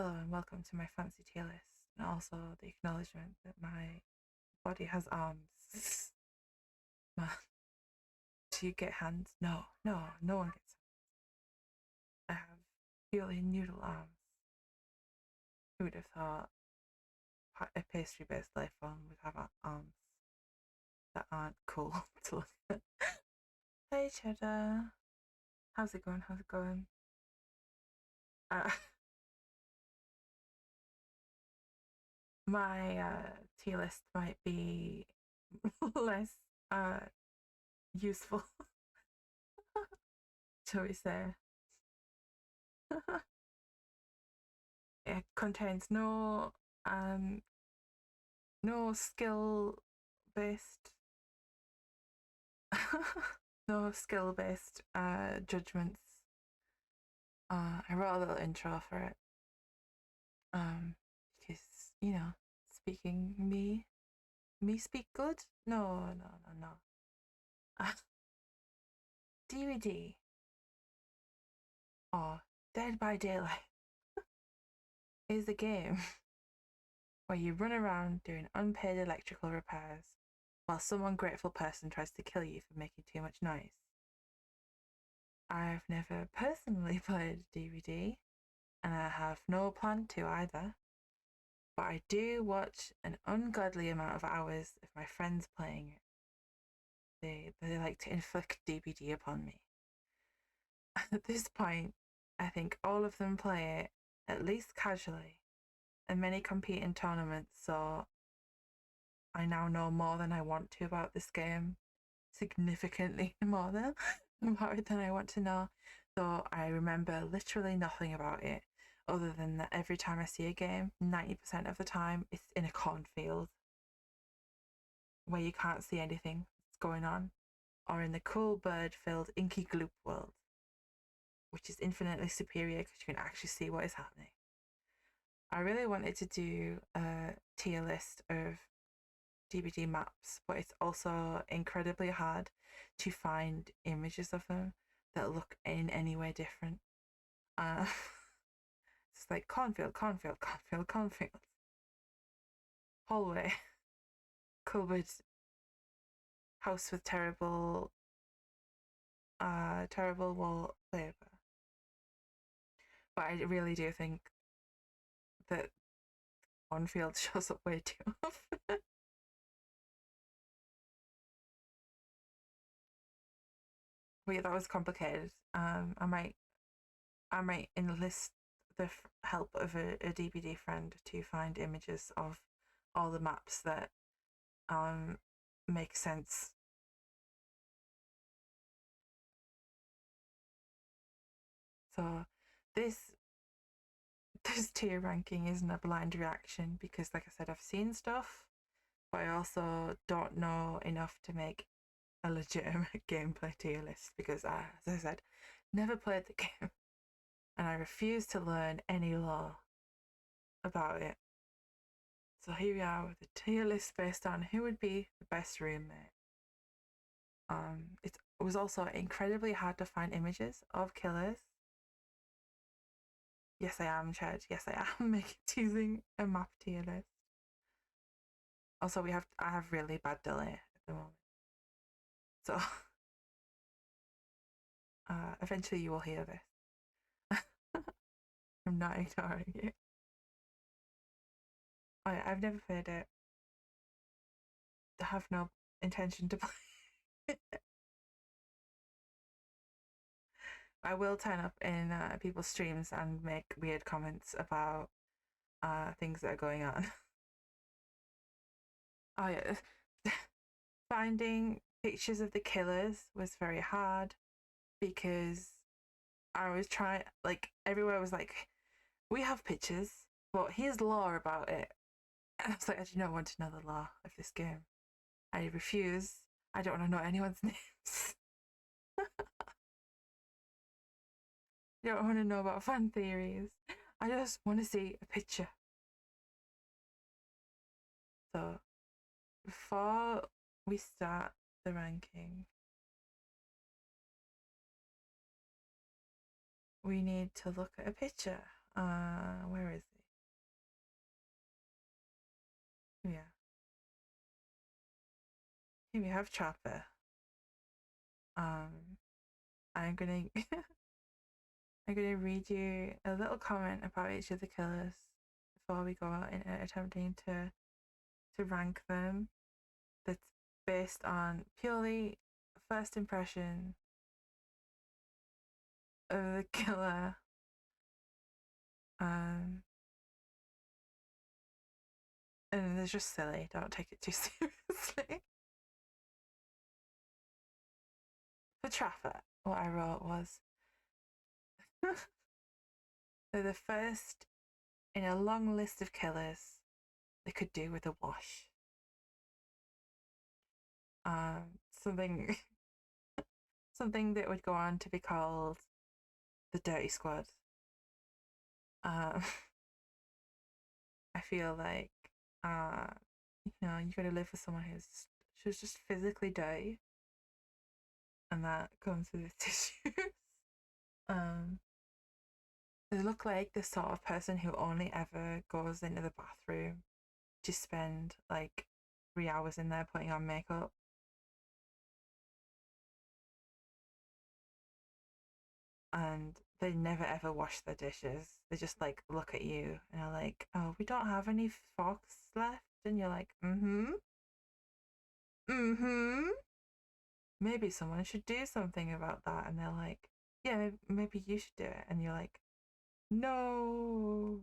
Hello and welcome to my fancy tier list, and also the acknowledgement that my body has arms. Man, do you get hands? No, no one gets hands. I have purely noodle arms. Who would have thought a pastry-based life form would have arms that aren't cool to look at? Hey Cheddar, how's it going? How's it going? My tier list might be less useful, shall we say. It contains um no skill based no skill based judgments. I wrote a little intro for it. Because speaking me speak good? No. DBD or Dead by Daylight is a game where you run around doing unpaid electrical repairs while some ungrateful person tries to kill you for making too much noise. I've never personally played DBD, and I have no plan to either, but I do watch an ungodly amount of hours of my friends playing it. They like to inflict DBD upon me. At this point, I think all of them play it, at least casually, and many compete in tournaments, so I now know more than I want to about this game. Significantly more than about it than I want to know, though I remember literally nothing about it other than that every time I see a game, 90% of the time it's in a cornfield where you can't see anything that's going on, or in the cool bird filled inky gloop world, which is infinitely superior because you can actually see what is happening. I really wanted to do a tier list of DBD maps, but it's also incredibly hard to find images of them that look in any way different. It's like cornfield, hallway, cupboard, house with terrible wallpaper. But I really do think that cornfield shows up way too often. But yeah, that was complicated. I might enlist the help of a DBD friend to find images of all the maps that make sense. So this tier ranking isn't a blind reaction because, like I said, I've seen stuff, but I also don't know enough to make a legitimate gameplay tier list because, as I said, never played the game and I refuse to learn any lore about it. So here we are with a tier list based on who would be the best roommate. It was also incredibly hard to find images of killers. Yes, I am, Chad. Yes, I am choosing a map tier list. Also, I have really bad delay at the moment, so eventually you will hear this. I'm not ignoring it. I've never played it. I have no intention to play. I will turn up in people's streams and make weird comments about things that are going on. Oh yeah, finding pictures of the killers was very hard because I was trying, like, everywhere was like, we have pictures, but here's lore about it. And I was like, I do not want to know the lore of this game. I refuse. I don't want to know anyone's names. I don't want to know about fan theories. I just want to see a picture. So, before we start the ranking, we need to look at a picture. Where is it? Here we have Chopper. Um, I'm gonna I'm gonna read you a little comment about each of the killers before we go out in attempting to rank them. That's based on purely first impression of the killer. Um, and it's just silly. Don't take it too seriously. For Traffic, what I wrote was they're the first in a long list of killers they could do with a wash. Something something that would go on to be called the Dirty Squad. Um, I feel like you gotta live with someone who's just physically dirty, and that comes with its issues. um, they look like the sort of person who only ever goes into the bathroom to spend like 3 hours in there putting on makeup. And they never ever wash their dishes. They just like look at you and are like, "Oh, we don't have any forks left," and you're like, "Mm-hmm." Maybe someone should do something about that, and they're like, "Yeah, maybe you should do it," and you're like, "No,"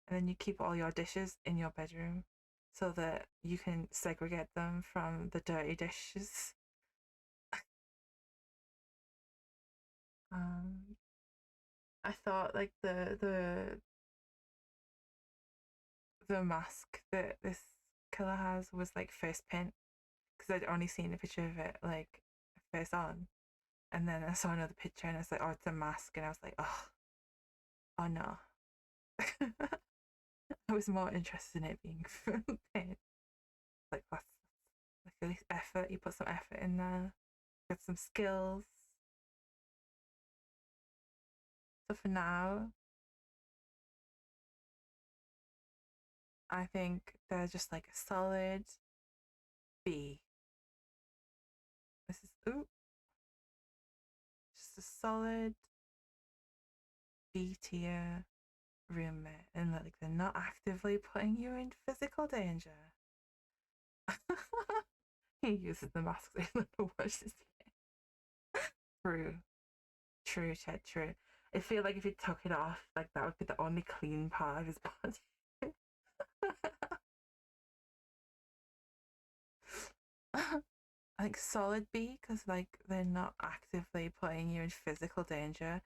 and then you keep all your dishes in your bedroom so that you can segregate them from the dirty dishes. Um, I thought like the mask that this killer has was like face paint because I'd only seen a picture of it like face on, and then I saw another picture and it's like, oh, it's a mask, and I was like, oh no. I was more interested in it being paint. Like that's like at least effort. You put some effort in there, get some skills. So for now, I think they're just like a solid B. This is just a solid B tier roommate, and like they're not actively putting you in physical danger. He uses the mask to wash his face. True, true, Chad, true. I feel like if he took it off, like that would be the only clean part of his body. I think solid B because like they're not actively putting you in physical danger,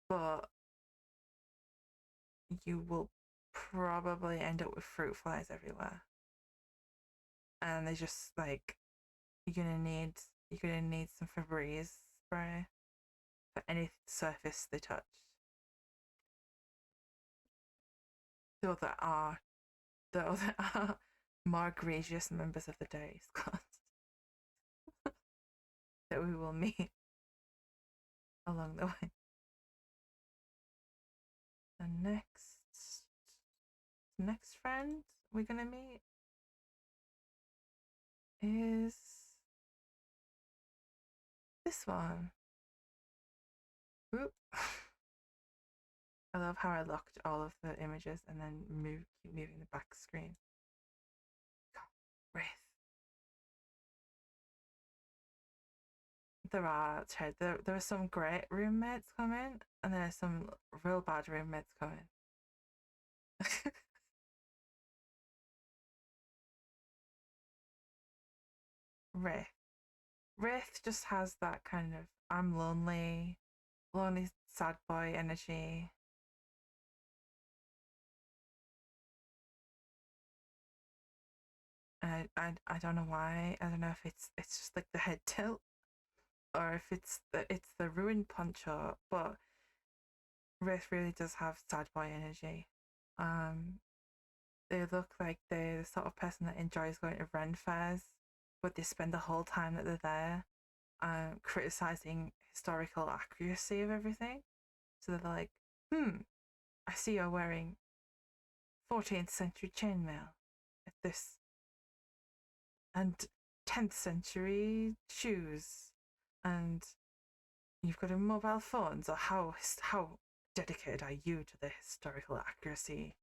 but you will probably end up with fruit flies everywhere, and they just like you're gonna need some Febreze spray for any surface they touch. Though there are though there are more egregious members of the Dirty Squad that we will meet along the way. The next friend we're gonna meet is this one. Oop. I love how I locked all of the images and then keep moving the back screen. Wraith. There are some great roommates coming, and there are some real bad roommates coming. Wraith. Wraith just has that kind of I'm lonely sad boy energy. I don't know why. I don't know if it's just like the head tilt or if it's the ruined poncho, but Wraith really does have sad boy energy. Um, they look like they're the sort of person that enjoys going to Ren fairs, but they spend the whole time that they're there criticizing historical accuracy of everything. So they're like, I see you're wearing 14th century chainmail at this. And 10th century shoes, and you've got a mobile phone. So how dedicated are you to the historical accuracy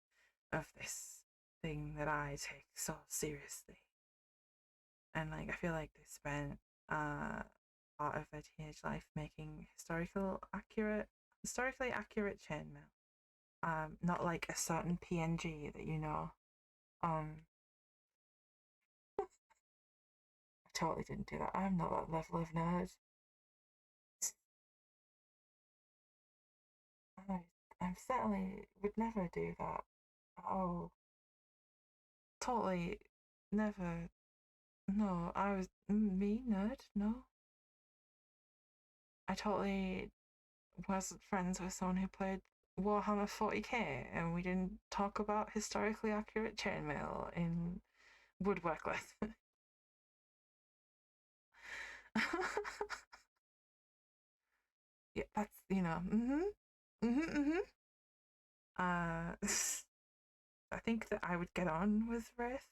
of this thing that I take so seriously? And like I feel like they spent part of their teenage life making historically accurate chainmail. Not like a certain PNG that you know. I totally didn't do that. I'm not that level of nerd. I certainly would never do that. Oh, totally never. No, I was me nerd. No, I totally wasn't friends with someone who played Warhammer 40k, and we didn't talk about historically accurate chainmail in woodwork lesson. Yeah, that's mm-hmm. Uh, I think that I would get on with Wraith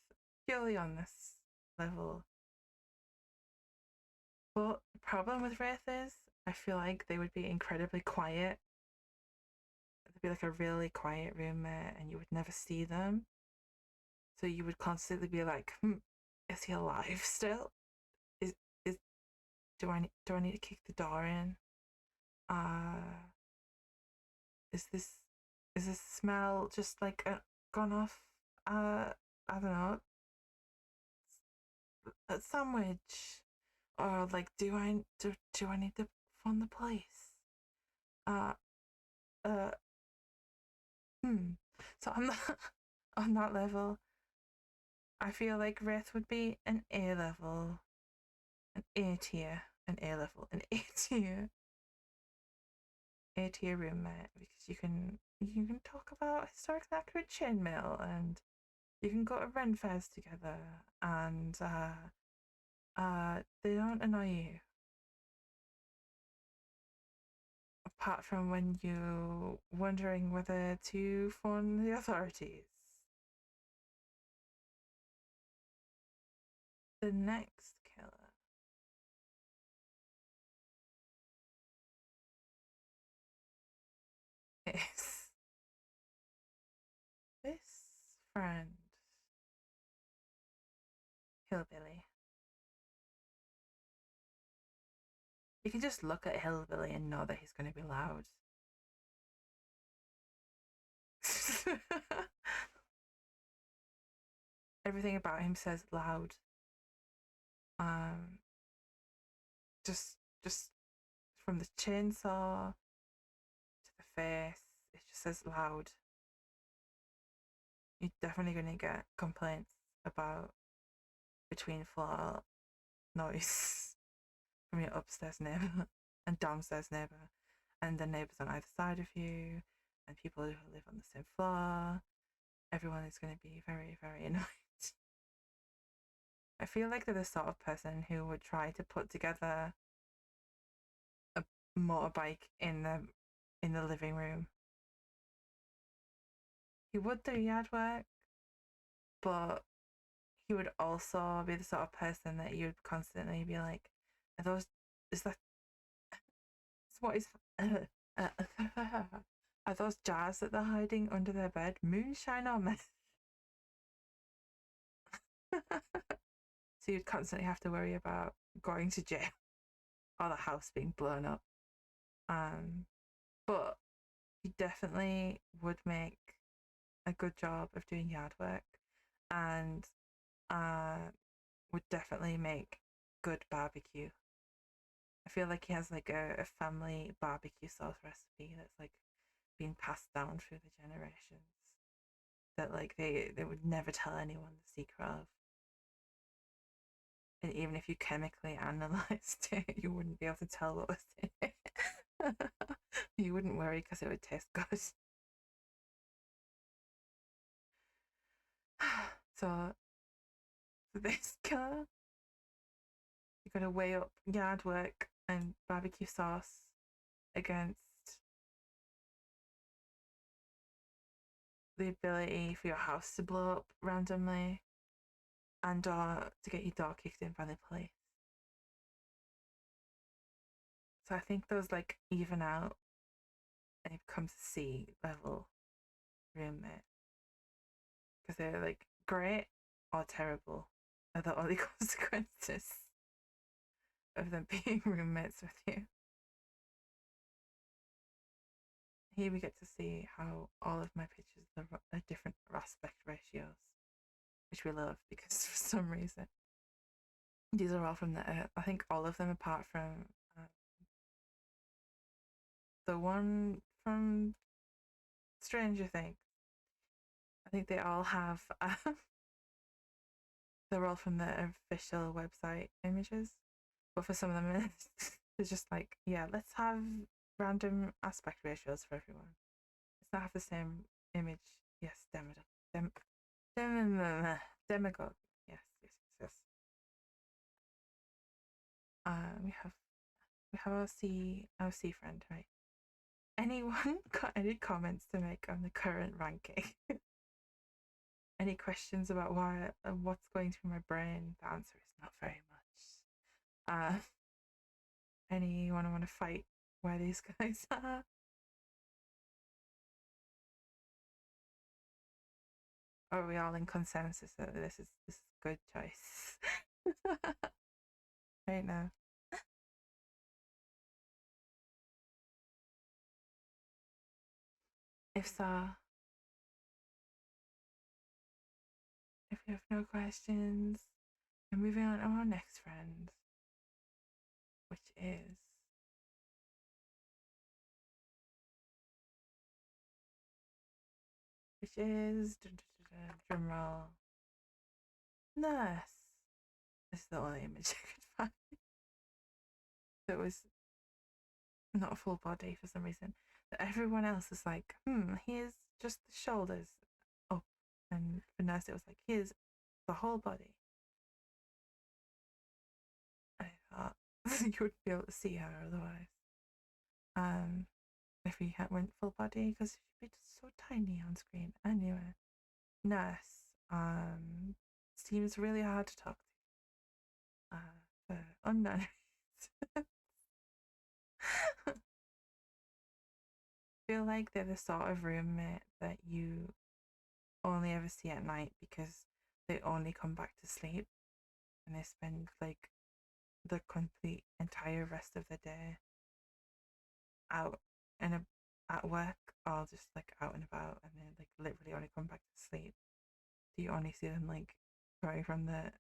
purely on this level. But the problem with Wraith is I feel like they would be incredibly quiet. They'd be like a really quiet roommate and you would never see them. So you would constantly be like, is he alive still? Is do I need to kick the door in? Uh is this smell just like gone off I don't know, a sandwich? Or like do I need to phone the police? Uh uh so on that on that level, I feel like Wraith would be an A level, an A tier, an A level, an A tier roommate because you can talk about historically accurate chainmail and you can go to Ren fairs together and they don't annoy you apart from when you're wondering whether to phone the authorities. The next killer is this friend, Hillbilly. You can just look at Hillbilly and know that he's going to be loud. Everything about him says loud. Um, just from the chainsaw to the face, it just says loud. You're definitely going to get complaints about between floor noise from your upstairs neighbor and downstairs neighbor, and the neighbors on either side of you, and people who live on the same floor. Everyone is going to be very, very annoyed. I feel like they're the sort of person who would try to put together a motorbike in the living room. He would do yard work, but he would also be the sort of person that you'd constantly be like, "Are those? Is that? What is? Are those jars that they're hiding under their bed moonshine or meth?" So you'd constantly have to worry about going to jail or the house being blown up. But he definitely would make a good job of doing yard work and uh, would definitely make good barbecue. I feel like he has like a family barbecue sauce recipe that's like being passed down through the generations that like they would never tell anyone the secret of. And even if you chemically analyzed it, you wouldn't be able to tell what was in it. You wouldn't worry because it would taste good. So for this killer, you got to weigh up yard work and barbecue sauce against the ability for your house to blow up randomly and to get your door kicked in by the police. So I think those like even out and it becomes a C level roommate because they're like great or terrible are the only consequences of them being roommates with you. Here we get to see how all of my pictures are different aspect ratios, which we love because for some reason these are all from the I think all of them apart from uh, the one from Stranger Things. I think they all have they're all from the official website images, but for some of them it's just like, yeah, let's have random aspect ratios for everyone. Let's not have the same image. Yes, demagogue. Yes, yes, yes, yes. We have our C friend, right? Anyone got any comments to make on the current ranking? Any questions about why what's going through my brain? The answer is not very much. Anyone want to fight where these guys are? Are we all in consensus that this is a good choice? Right now. If so, if you have no questions, we're moving on to our next friend, which is drum roll, nurse. This is the only image I could find that was not full body for some reason. That everyone else is like, here's just the shoulders up, and for nurse it was like, here's the whole body. I thought you wouldn't be able to see her otherwise. If we went full body, because she'd be just so tiny on screen. Anyway, nurse seems really hard to talk to. For unknown reasons. Feel like they're the sort of roommate that you only ever see at night because they only come back to sleep and they spend like the complete entire rest of the day out and at work or just like out and about, and then like literally only come back to sleep. Do you only see them like going from the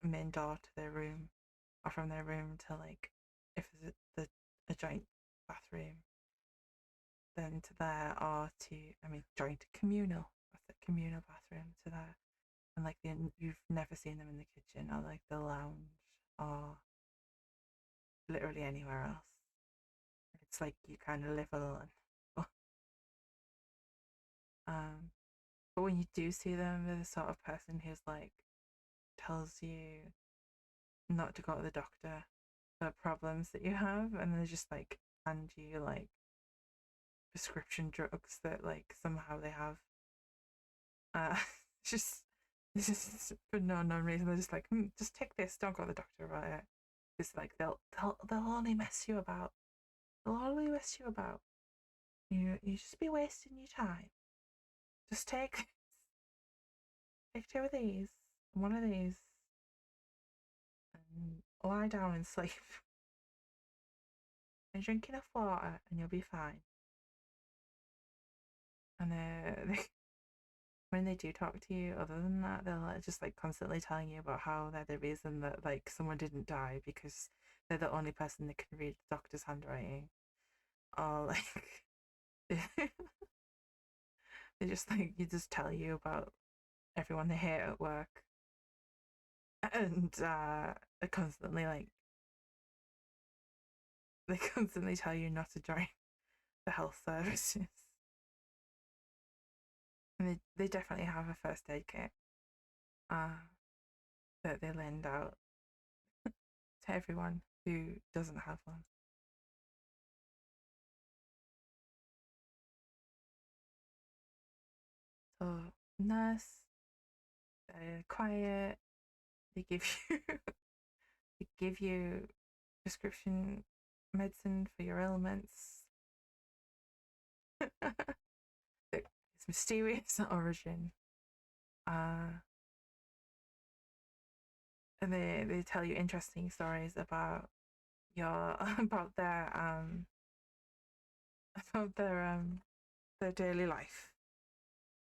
main door to their room or from their room to like if there's a joint bathroom then to there, or to joint communal, that's the communal bathroom, to there, and like you've never seen them in the kitchen or like the lounge or literally anywhere else. It's like you kind of live alone. But when you do see them, they're the sort of person who's like tells you not to go to the doctor for problems that you have, and they just like hand you like prescription drugs that like somehow they have. Uh, just for no known reason. They're just like, just take this. Don't go to the doctor about it. It's like they'll only mess you about. They'll only mess you about. You just be wasting your time. Just take two of these, one of these, and lie down and sleep. And drink enough water, and you'll be fine. And when they do talk to you, other than that, they'll just like constantly telling you about how they're the reason that like someone didn't die because they're the only person that can read the doctor's handwriting, or like they just like you just tell you about everyone they hate at work, and they constantly like they constantly tell you not to join the health services. And they definitely have a first aid kit that they lend out to everyone who doesn't have one. So nurse, quiet, They give you they give you prescription medicine for your ailments. Its mysterious origin. Uh, and they tell you interesting stories about your about their daily life.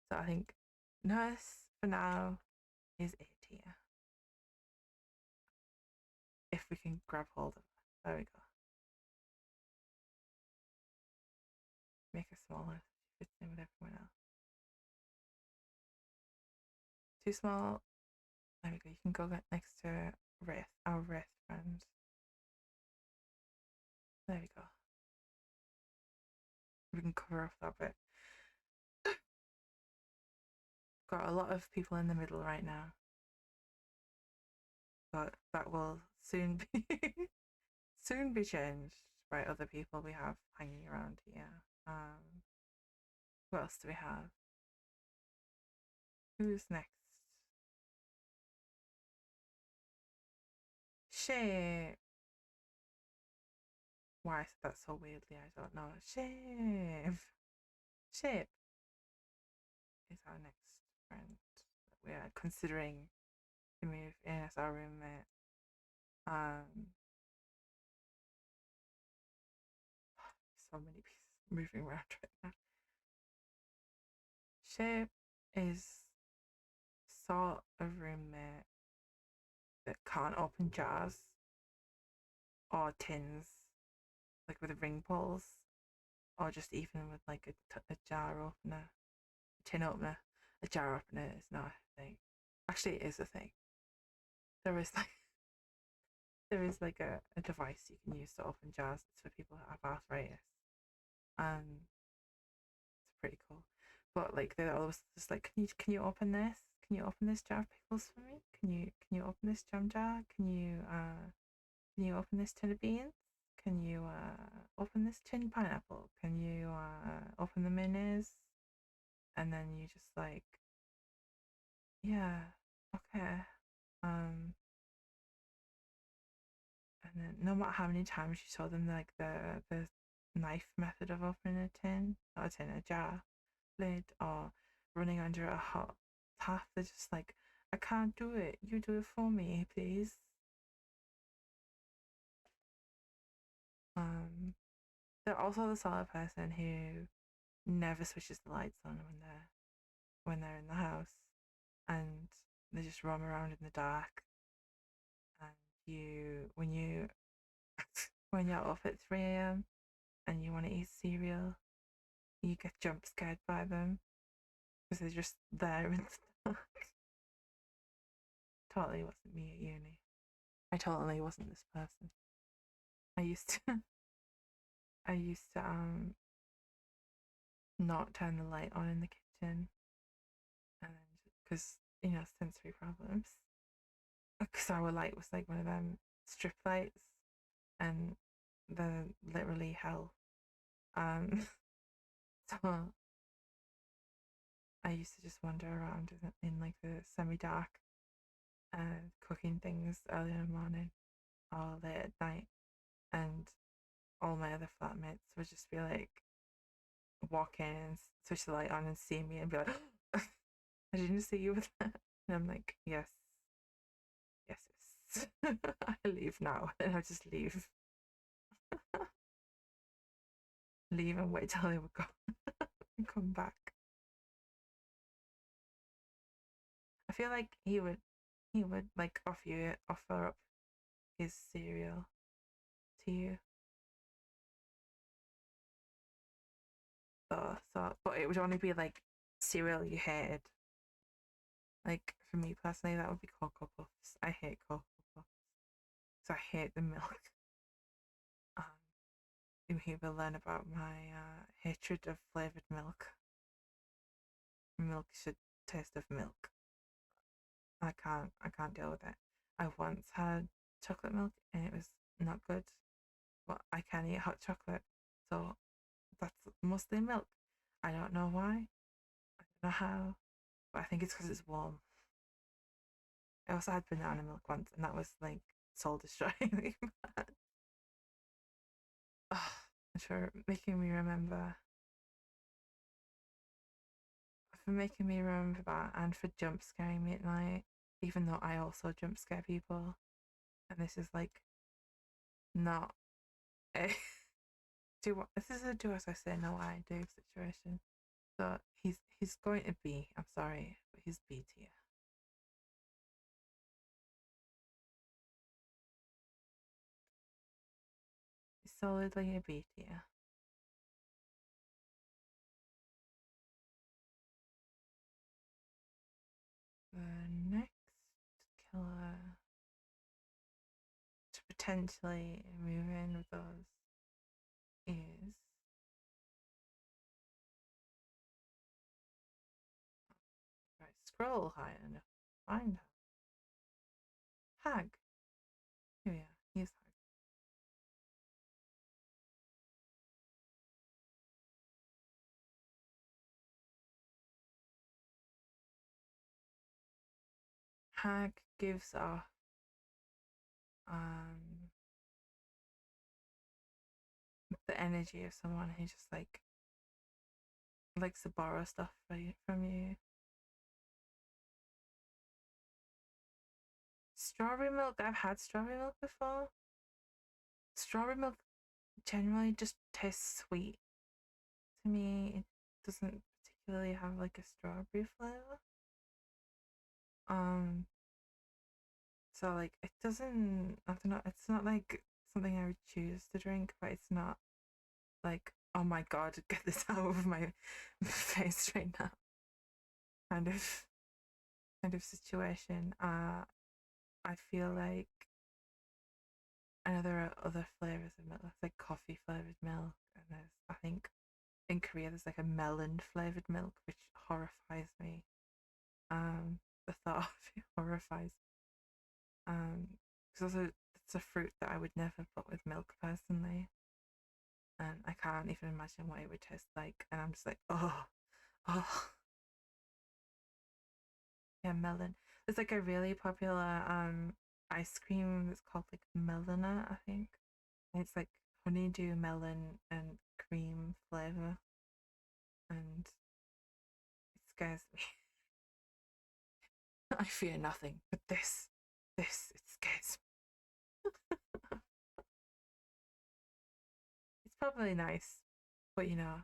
So I think nurse for now is it here. If we can grab hold of her. There we go. Make her smaller. She fits in with everyone else. Too small. There we go. You can go next to Wraith, our Wraith friend. There we go. We can cover off that bit. Got a lot of people in the middle right now, but that will soon be soon be changed by other people we have hanging around here. What else do we have? Who's next? Shape. Why I said that so weirdly, I don't know. Shape. Shape is our next friend that we are considering to move in as our roommate. So many pieces moving around right now. Shape is sort of roommate that can't open jars or tins, like with ring pulls, or just even with like a jar opener, a tin opener. A jar opener is not a thing. Actually, it is a thing. There is like a device you can use to open jars. It's for people who have arthritis. It's pretty cool. But like they're always just like, can you open this? Can you open this jar of pickles for me? Can you open this jam jar? Can you open this tin of beans? Can you open this tin pineapple? Can you open the mayonnaise? And then you just like, yeah, okay. And then no matter how many times you show them like the knife method of opening a tin, not a tin, a jar lid, or running under a hot tap, they're just like, I can't do it. You do it for me, please. Um, they're also the sort of person who never switches the lights on when they're in the house, and they just roam around in the dark. And you when you're up at 3 a.m. and you want to eat cereal, you get jump scared by them because they're just there in the dark. Totally wasn't me at uni. I totally wasn't this person. I used to I used to not turn the light on in the kitchen, and then because sensory problems, because our light was like one of them strip lights, and they're literally hell. Um, so I used to just wander around in like the semi-dark, cooking things early in the morning or late at night, and all my other flatmates would just be like walk in and switch the light on and see me and be like, I didn't see you with that. And I'm like, yes, yes, yes. I leave now. And I just leave. Leave and wait till they would go and come back. I feel like he would like offer up his cereal to you. But it would only be like cereal you hated. Like for me personally, that would be Cocoa Puffs. I hate Cocoa Puffs. So I hate the milk. You will learn about my hatred of flavored milk. Milk should taste of milk. I can't deal with it. I once had chocolate milk and it was not good, but I can eat hot chocolate, so that's mostly milk. I don't know why. I don't know how, but I think it's because it's warm. I also had banana milk once, and that was like soul destroying. Oh, for making me remember, that, and for jump scaring me at night. Even though I also jump scare people, and this is like not a this is a do as I say, no I do situation. So he's going to be. I'm sorry, but he's B tier. He's solidly a B tier. The next killer to potentially move in with us is right. Scroll high enough. Find her. Hag. Here we are. He's Hag. Hag gives off um the energy of someone who just like likes to borrow stuff from you. Strawberry milk. I've had strawberry milk before. Strawberry milk generally just tastes sweet to me. It doesn't particularly have like a strawberry flavor. Um, so like it doesn't. I don't know. It's not like something I would choose to drink, but it's not like, oh my god, get this out of my face right now. Kind of situation. I feel like I know there are other flavors of milk. There's like coffee flavored milk, and there's, I think in Korea there's like a melon flavored milk, which horrifies me. The thought of it horrifies. Because also it's a fruit that I would never put with milk personally, and I can't even imagine what it would taste like. And I'm just like, oh, oh, yeah, melon. There's like a really popular ice cream that's called like Melona, I think. And it's like honeydew melon and cream flavor, and it scares me. I fear nothing, but this it scares me. It's probably nice, but you know,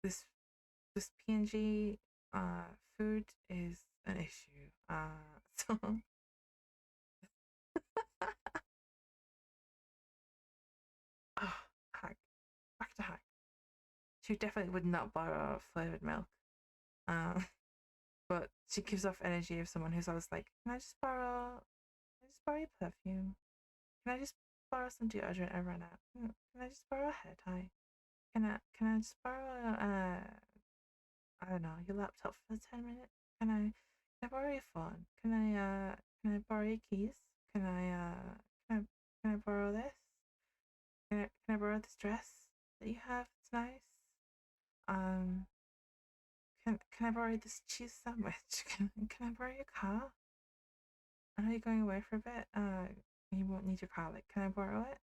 this this PNG food is an issue. So oh, hack, back to hack. She definitely would not borrow flavored milk. Um, but she gives off energy of someone who's always like, can I just borrow your perfume? Can I just borrow some deodorant I ran out? Can I just borrow a hair tie? Can I just borrow I don't know, your laptop for 10 minutes? Can I borrow your phone? Can I borrow your keys? Can I can I borrow this? Can I borrow this dress that you have? It's nice. Um can I borrow this cheese sandwich? Can I borrow your car? I know you're going away for a bit. You won't need your car. Like, can I borrow it?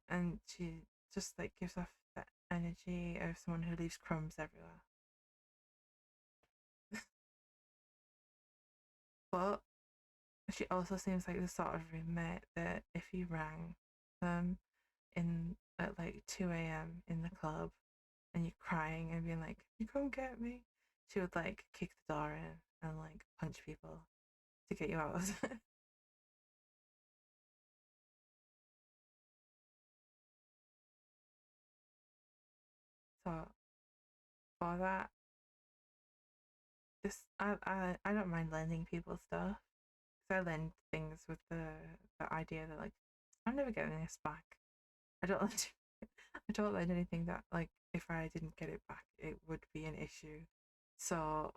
And she just like gives off that energy of someone who leaves crumbs everywhere. But she also seems like the sort of roommate that if you rang them in at like 2 a.m. in the club and you're crying and being like, "You come get me," she would like kick the door in and like punch people to get you out of it. So for that, this I don't mind lending people stuff because I lend things with the idea that like I'm never getting this back. I don't lend I don't lend anything that like if I didn't get it back it would be an issue. So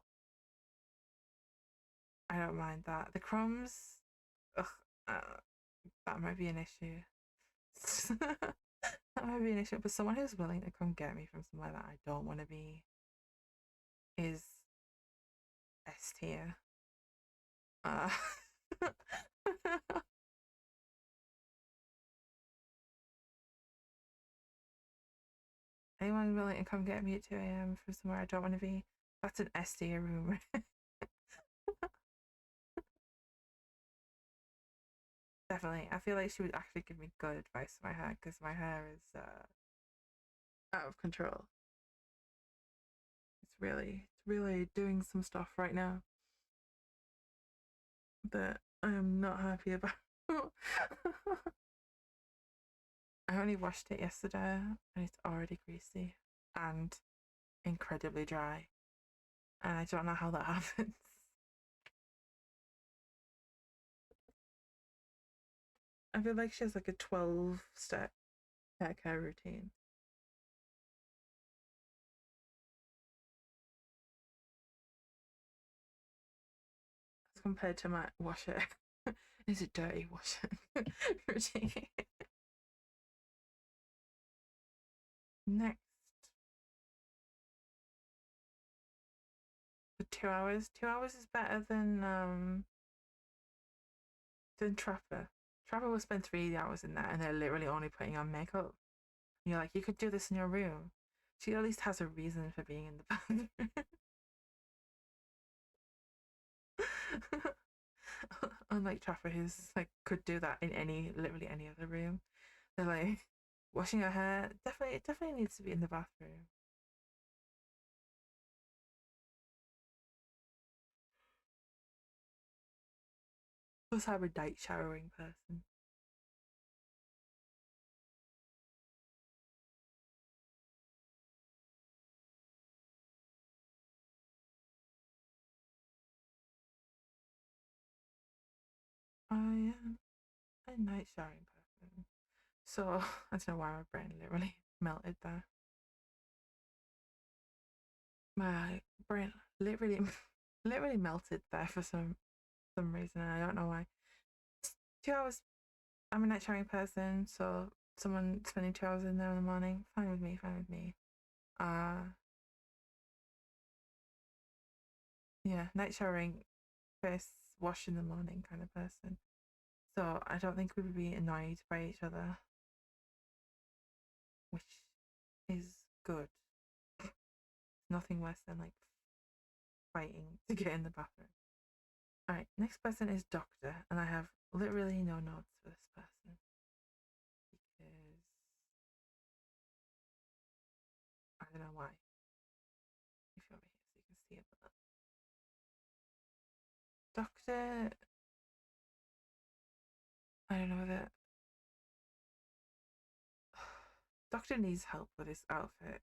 I don't mind that. The crumbs, ugh, uh, that might be an issue. That might be an issue. But someone who's willing to come get me from somewhere that I don't want to be is S tier. Uh, Anyone willing to come get me at 2 a.m. from somewhere I don't want to be? That's an S tier room. Definitely. I feel like she would actually give me good advice for my hair because my hair is out of control. It's really doing some stuff right now that I am not happy about. I only washed it yesterday and it's already greasy and incredibly dry. And I don't know how that happens. I feel like she has like a 12-step hair care routine. As compared to my wash it. Is it dirty wash it routine? Next, for 2 hours. 2 hours is better than Trapper. Trapper will spend 3 hours in there and they're literally only putting on makeup. And you're like, you could do this in your room. She at least has a reason for being in the bathroom. Unlike Trapper, who's like could do that in literally any other room. They're like washing her hair. Definitely, it definitely needs to be in the bathroom. Plus, I'm a night showering person. I am a night showering person. So I don't know why my brain literally melted there. My brain literally, literally melted there for some reason, and I don't know why. 2 hours. I'm a night showering person, so someone spending 2 hours in there in the morning, fine with me. Fine with me. Uh, yeah, night showering, face wash in the morning kind of person. So I don't think we would be annoyed by each other, which is good. Nothing worse than like fighting to get in the bathroom. Alright, next person is Doctor, and I have literally no notes for this person because I don't know why. If you're over here so you can see it, but Doctor, I don't know that Doctor needs help with his outfit.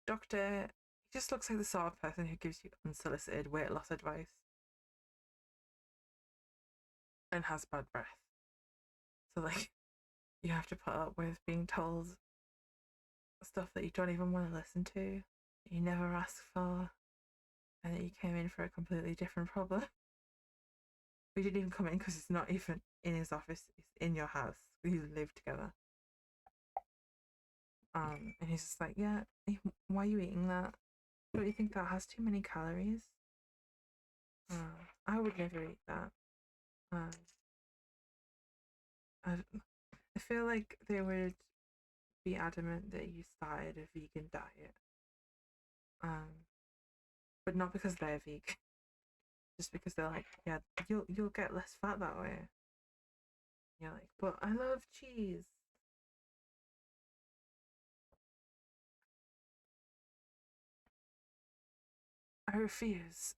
Doctor, he just looks like the sort of person who gives you unsolicited weight loss advice and has bad breath. So like you have to put up with being told stuff that you don't even want to listen to, you never asked for, and that you came in for a completely different problem. We didn't even come in because it's not even in his office, it's in your house. We live together. And he's just like, yeah, why are you eating that? Don't you think that has too many calories? I would never eat that. Um, I feel like they would be adamant that you started a vegan diet. Um, but not because they're vegan, just because they're like, yeah, you'll get less fat that way. And you're like, but I love cheese. I refuse.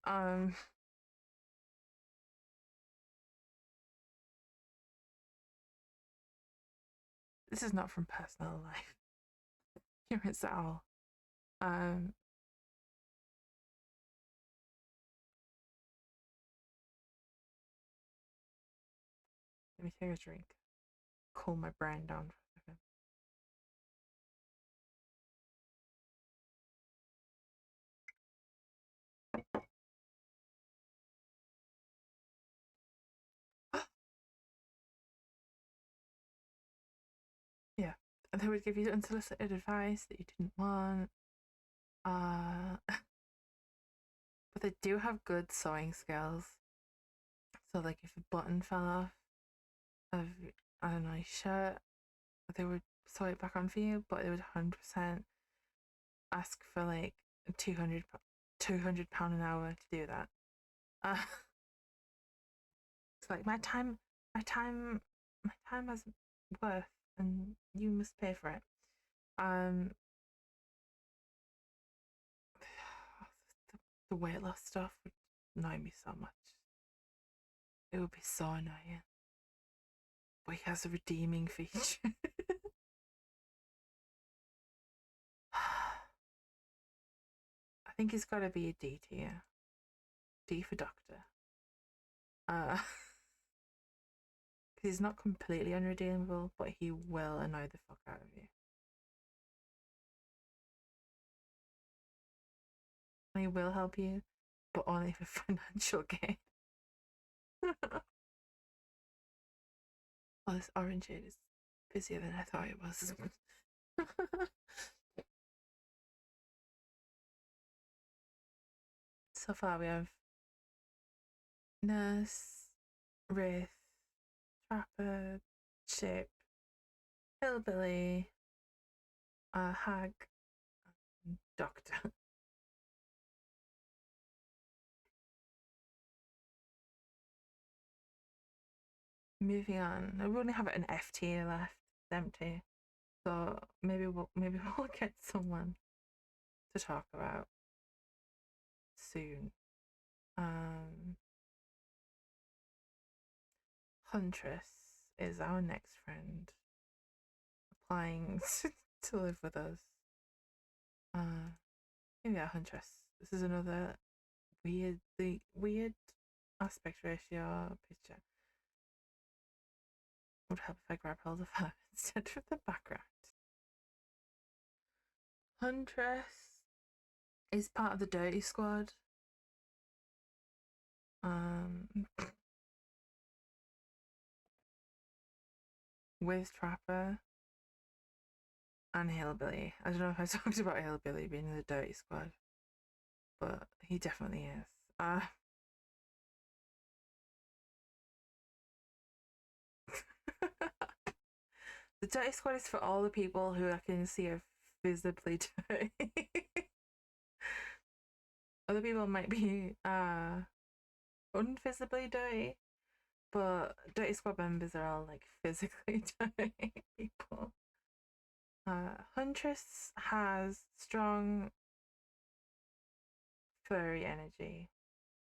This is not from personal life experience at all. Um, Let me take a drink. Cool my brain down for a second. they would give you unsolicited advice that you didn't want. But they do have good sewing skills. So, like, if a button fell off of a nice shirt, they would sew it back on for you, but they would 100% ask for like 200 pound an hour to do that. Uh, it's like my time has worth, and you must pay for it. Um, the, the weight loss stuff would annoy me so much. It would be so annoying. But he has a redeeming feature. I think he's got to be a D tier. D for doctor. Uh, because he's not completely unredeemable, but he will annoy the fuck out of you. And he will help you, but only for financial gain. Oh, this orangeade is busier than I thought it was. So far, we have nurse, wraith, trapper, ship, hillbilly, hag, and doctor. Moving on, we only have an F tier left. It's empty. So maybe we'll get someone to talk about soon. Um, Huntress is our next friend applying to live with us. Yeah, Huntress. This is another weird aspect ratio picture. Would help if I grab hold of her instead of the background. Huntress is part of the Dirty Squad. Um, with Trapper and Hillbilly. I don't know if I talked about Hillbilly being in the Dirty Squad, but he definitely is. The Dirty Squad is for all the people who I can see are visibly dirty. Other people might be unvisibly dirty, but Dirty Squad members are all like physically dirty people. Huntress has strong furry energy,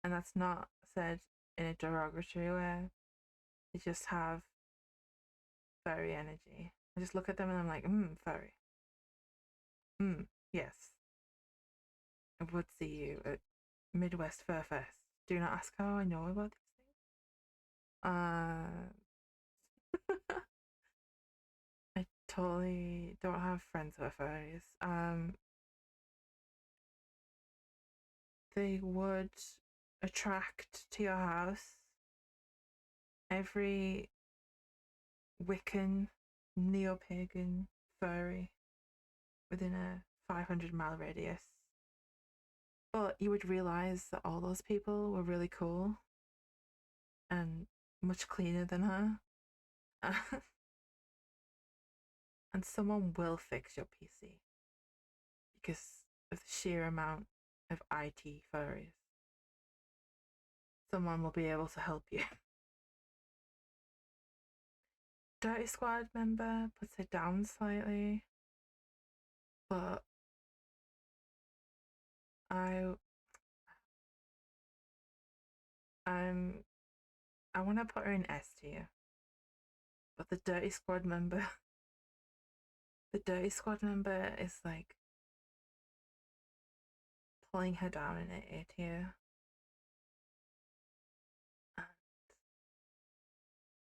and that's not said in a derogatory way. They just have furry energy. I just look at them and I'm like, furry. Yes. I would see you at Midwest Fur Fest. Do not ask how I know about these things. I totally don't have friends who are furries. They would attract to your house every Wiccan, neo pagan furry within a 500-mile radius. But you would realize that all those people were really cool and much cleaner than her. And someone will fix your PC because of the sheer amount of IT furries. Someone will be able to help you. Dirty Squad member puts it down slightly, but I I'm I want to put her in S tier. But the Dirty Squad member is like pulling her down in A tier.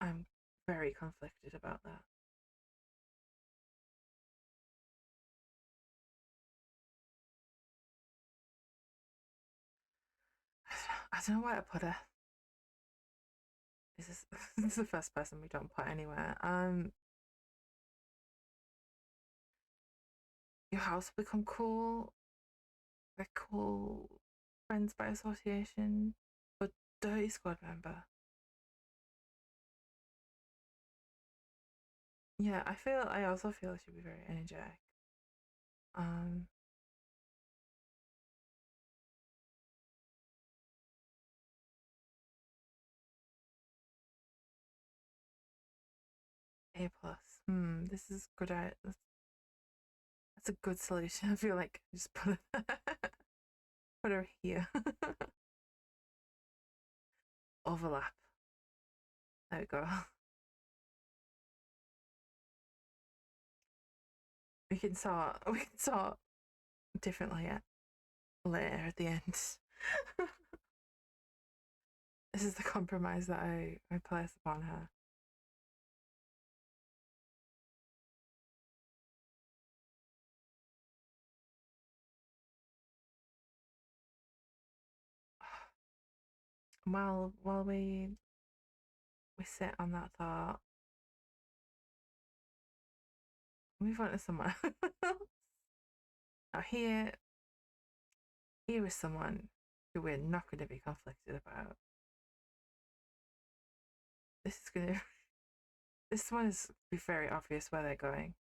And I'm very conflicted about that. I don't know where to put her. This is this is the first person we don't put anywhere. Your house will become cool, like cool friends by association, but dirty squad member. Yeah, I also feel she'd be very energetic. Um, A plus. This is good. That's a good solution. I feel like just put put her here. Overlap. There we go. We can sort differently later at the end. This is the compromise that I place upon her. While we sit on that thought, move on to someone else. Now here is someone who we're not going to be conflicted about. This is going to this one is be very obvious where they're going.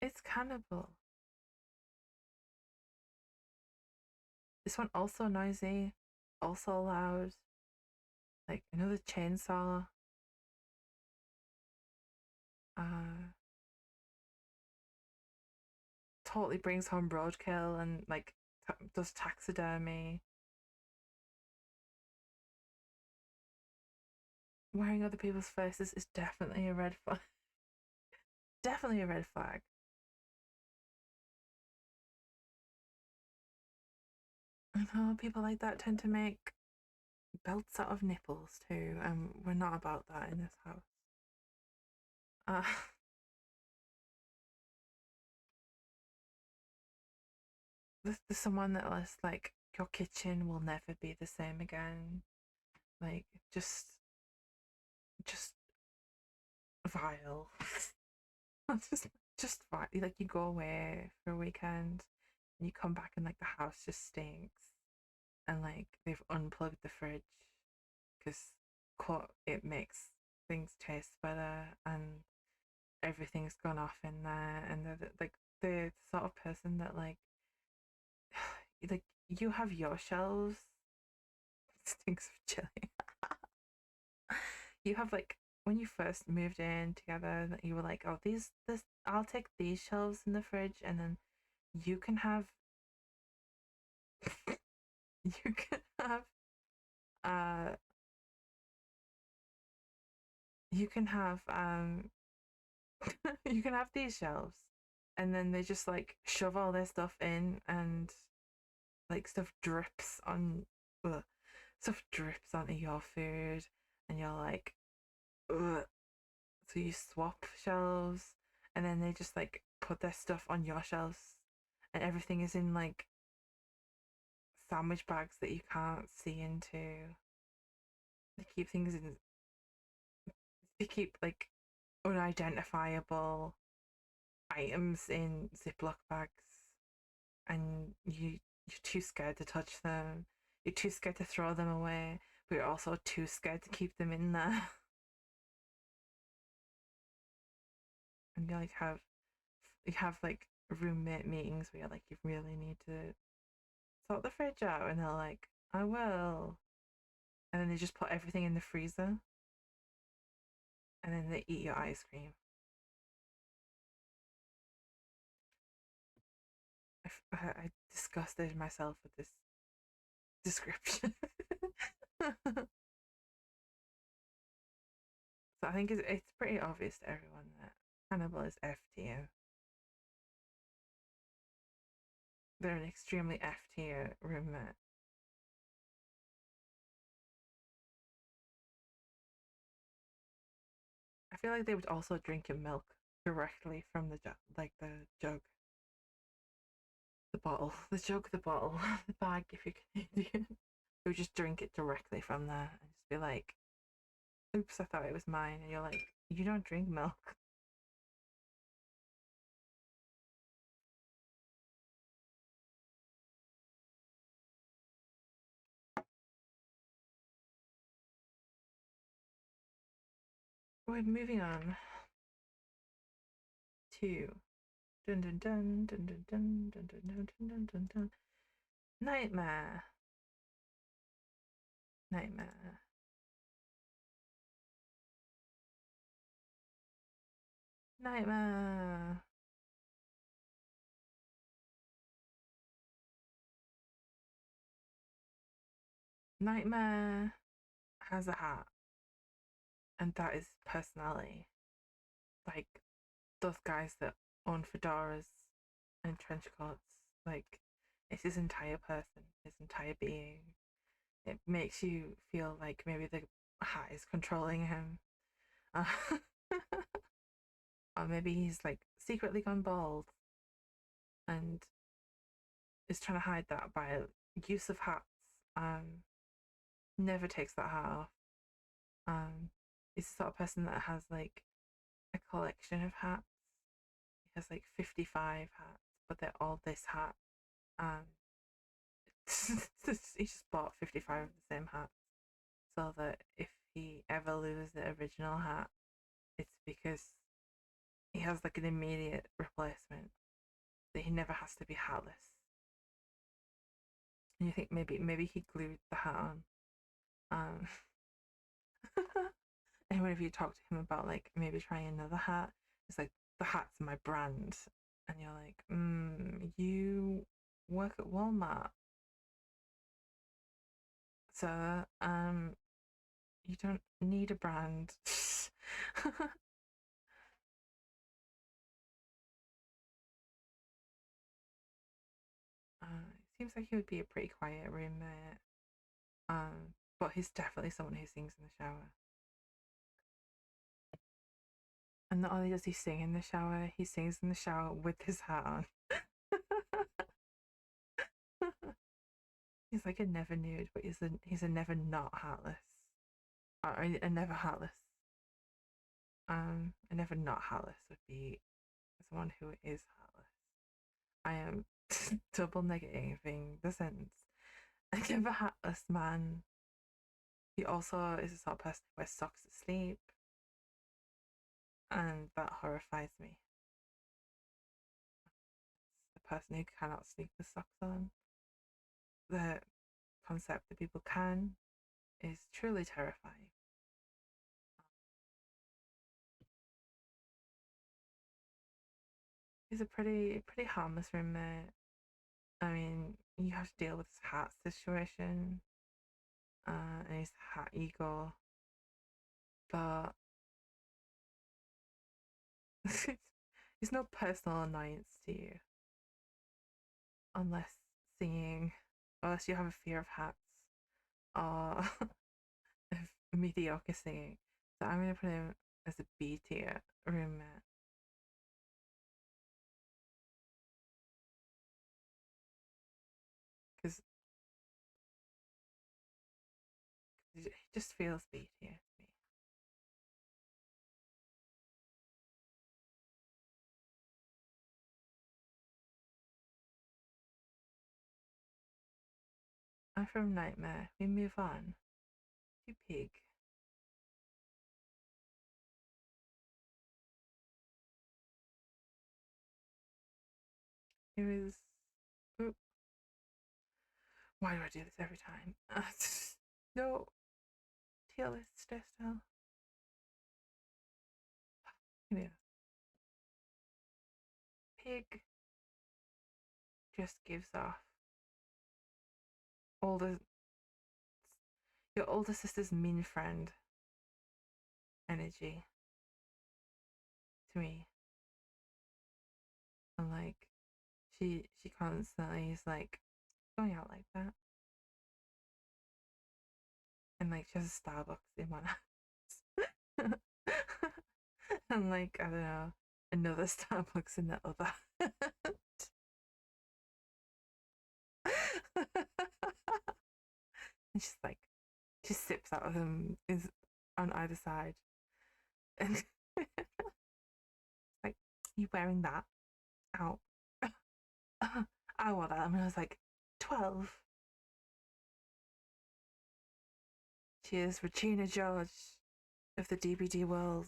It's cannibal. This one also noisy, also loud. Like another chainsaw. Uh, totally brings home roadkill and like does taxidermy. Wearing other people's faces is definitely a red flag. Definitely a red flag. I know people like that tend to make belts out of nipples too, and we're not about that in this house. Uh, there's someone that was like, your kitchen will never be the same again. Like, just vile. just, just vile. Like, you go away for a weekend and you come back and like the house just stinks, and like they've unplugged the fridge because it makes things taste better, and everything's gone off in there, and they're like the sort of person that like you have your shelves. Stinks of chili. You have like when you first moved in together, that you were like, oh, this I'll take these shelves in the fridge, and then you can have you can have uh you can have you can have these shelves, and then they just like shove all their stuff in, and like ugh, stuff drips onto your food, and you're like, ugh. So you swap shelves, and then they just like put their stuff on your shelves, and everything is in like sandwich bags that you can't see into. They keep things in. They keep like unidentifiable items in Ziploc bags, and you're too scared to touch them. You're too scared to throw them away, but you're also too scared to keep them in there. And you have like roommate meetings where you're like, you really need to sort the fridge out, and they're like, I will, and then they just put everything in the freezer, and then they eat your ice cream. I disgusted myself with this description. So I think it's pretty obvious to everyone that Hannibal is F tier. They're an extremely F tier roommate. I feel like they would also drink your milk directly from the jug, like the jug, the bottle, the jug, the bottle, the bag. If you're Canadian, they would just drink it directly from there and just be like, "Oops, I thought it was mine," and you're like, "You don't drink milk." We're moving on to dun dun dun dun dun dun dun dun dun dun dun dun. Nightmare. Nightmare. Nightmare. Nightmare has a hat, and that is personality. Like those guys that own fedoras and trench coats. Like it's his entire person, his entire being. It makes you feel like maybe the hat is controlling him. Uh, or maybe he's like secretly gone bald and is trying to hide that by use of hats. Never takes that hat off. He's the sort of person that has like a collection of hats. He has like 55 hats, but they're all this hat. Um, he just bought 55 of the same hats so that if he ever loses the original hat, it's because he has like an immediate replacement that he never has to be hatless. And you think maybe he glued the hat on. Um, and whenever you talk to him about like maybe trying another hat, it's like the hat's my brand, and you're like, you work at Walmart, sir. You don't need a brand. It seems like he would be a pretty quiet roommate. But he's definitely someone who sings in the shower. And not only does he sing in the shower, he sings in the shower with his hat on. He's like a never nude, but he's a never not hatless. Or a never hatless. A never not hatless would be someone who is hatless. I am double negating the sentence. A never hatless man. He also is a sort of person who wears socks to sleep, and that horrifies me. The person who cannot sleep with socks on. The concept that people can is truly terrifying. He's a pretty harmless roommate. I mean, you have to deal with his hat situation and his hat ego, but he's no personal annoyance to you unless singing, unless you have a fear of hats or mediocre singing. So I'm gonna put him as a B tier roommate. Because he just feels B tier to me. I'm from Nightmare. We move on to Pig. It was. Ooh, why do I do this every time? No, tier list stress now. Yeah. Pig just gives off older your older sister's mean friend energy to me. And like she constantly is like going out like that. And like she has a Starbucks in one house. And like, I don't know, another Starbucks in the other. And she's like she sips out of them is on either side. And like, you wearing that out? I wore that when I was like 12. Cheers, Regina George. of the DBD world.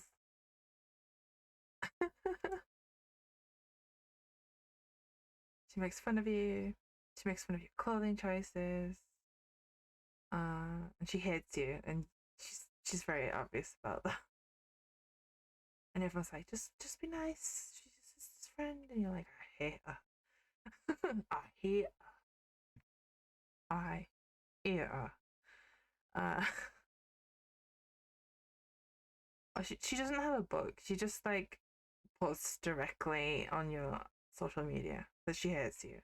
She makes fun of you. She makes fun of your clothing choices. And she hates you, and she's very obvious about that. And everyone's like, just be nice. She's just his friend, and you're like, I hate her. I hate her. I hate her. Uh, she doesn't have a book. She just like posts directly on your social media that she hates you.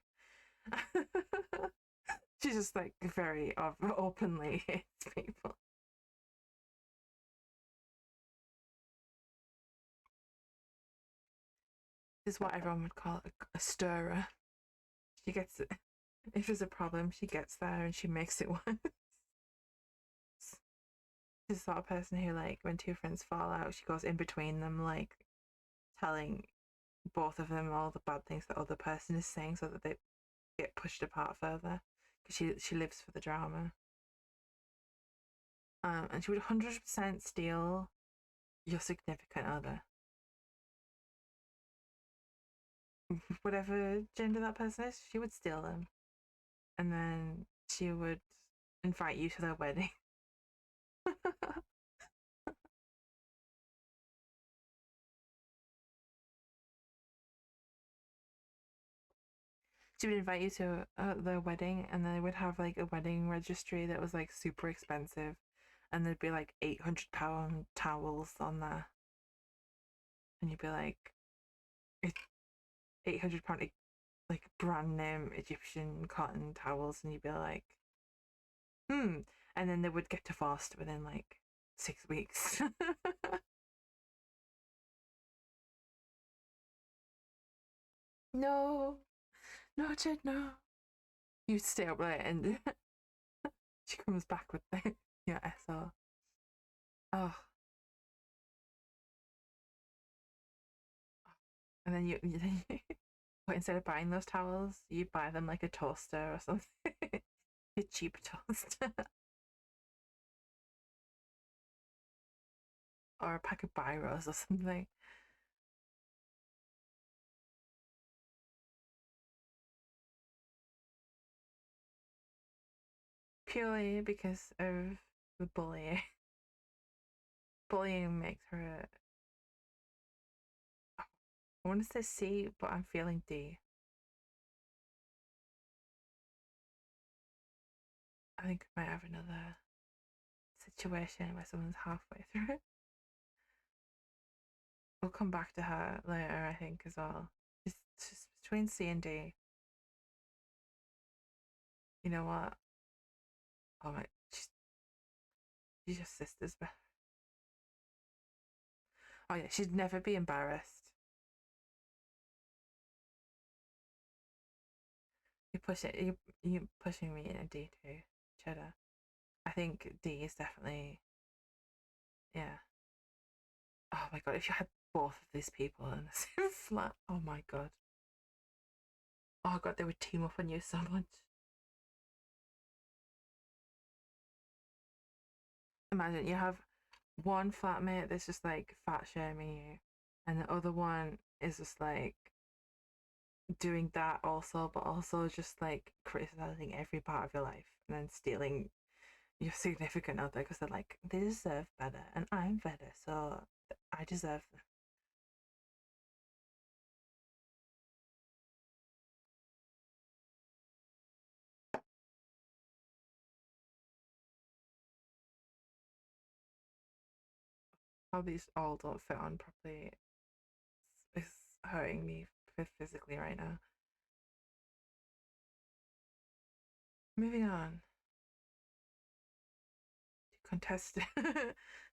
She just like very openly hates people. This is what everyone would call a stirrer. She gets it. If there's a problem, she gets there and she makes it worse. She's the sort of person who, like, when two friends fall out, she goes in between them, like, telling both of them all the bad things the other person is saying so that they get pushed apart further. Because she lives for the drama. And she would 100% steal your significant other. Whatever gender that person is, she would steal them. And then she would invite you to their wedding. She would invite you to their wedding, and they would have like a wedding registry that was like super expensive, and there'd be like £800 towels on there, and you'd be like, it's £800 like brand name Egyptian cotton towels, and you'd be like, and then they would get divorced within like 6 weeks. No, no, Jed, no. You stay up late, and she comes back with the SR. Oh, and then but instead of buying those towels, you buy them like a toaster or something. A cheap toaster. Or a pack of biros or something. Purely because of the bullying. Bullying makes her I want to say C, but I'm feeling D. I think I might have another situation where someone's halfway through it. We'll come back to her later, I think, as well. Just between C and D. You know what? Oh my, she's just sisters. Oh yeah, she'd never be embarrassed. You're pushing me in a D too, Cheddar. I think D is definitely, yeah. Oh my god, if you had both of these people in the same flat, oh my god. Oh god, they would team up on you so much. Imagine you have one flatmate that's just like fat shaming you, and the other one is just like doing that also, but also just like criticizing every part of your life and then stealing your significant other because they're like, they deserve better and I'm better, so I deserve them. How these all don't fit on properly is hurting me physically right now. Moving on. Contestant.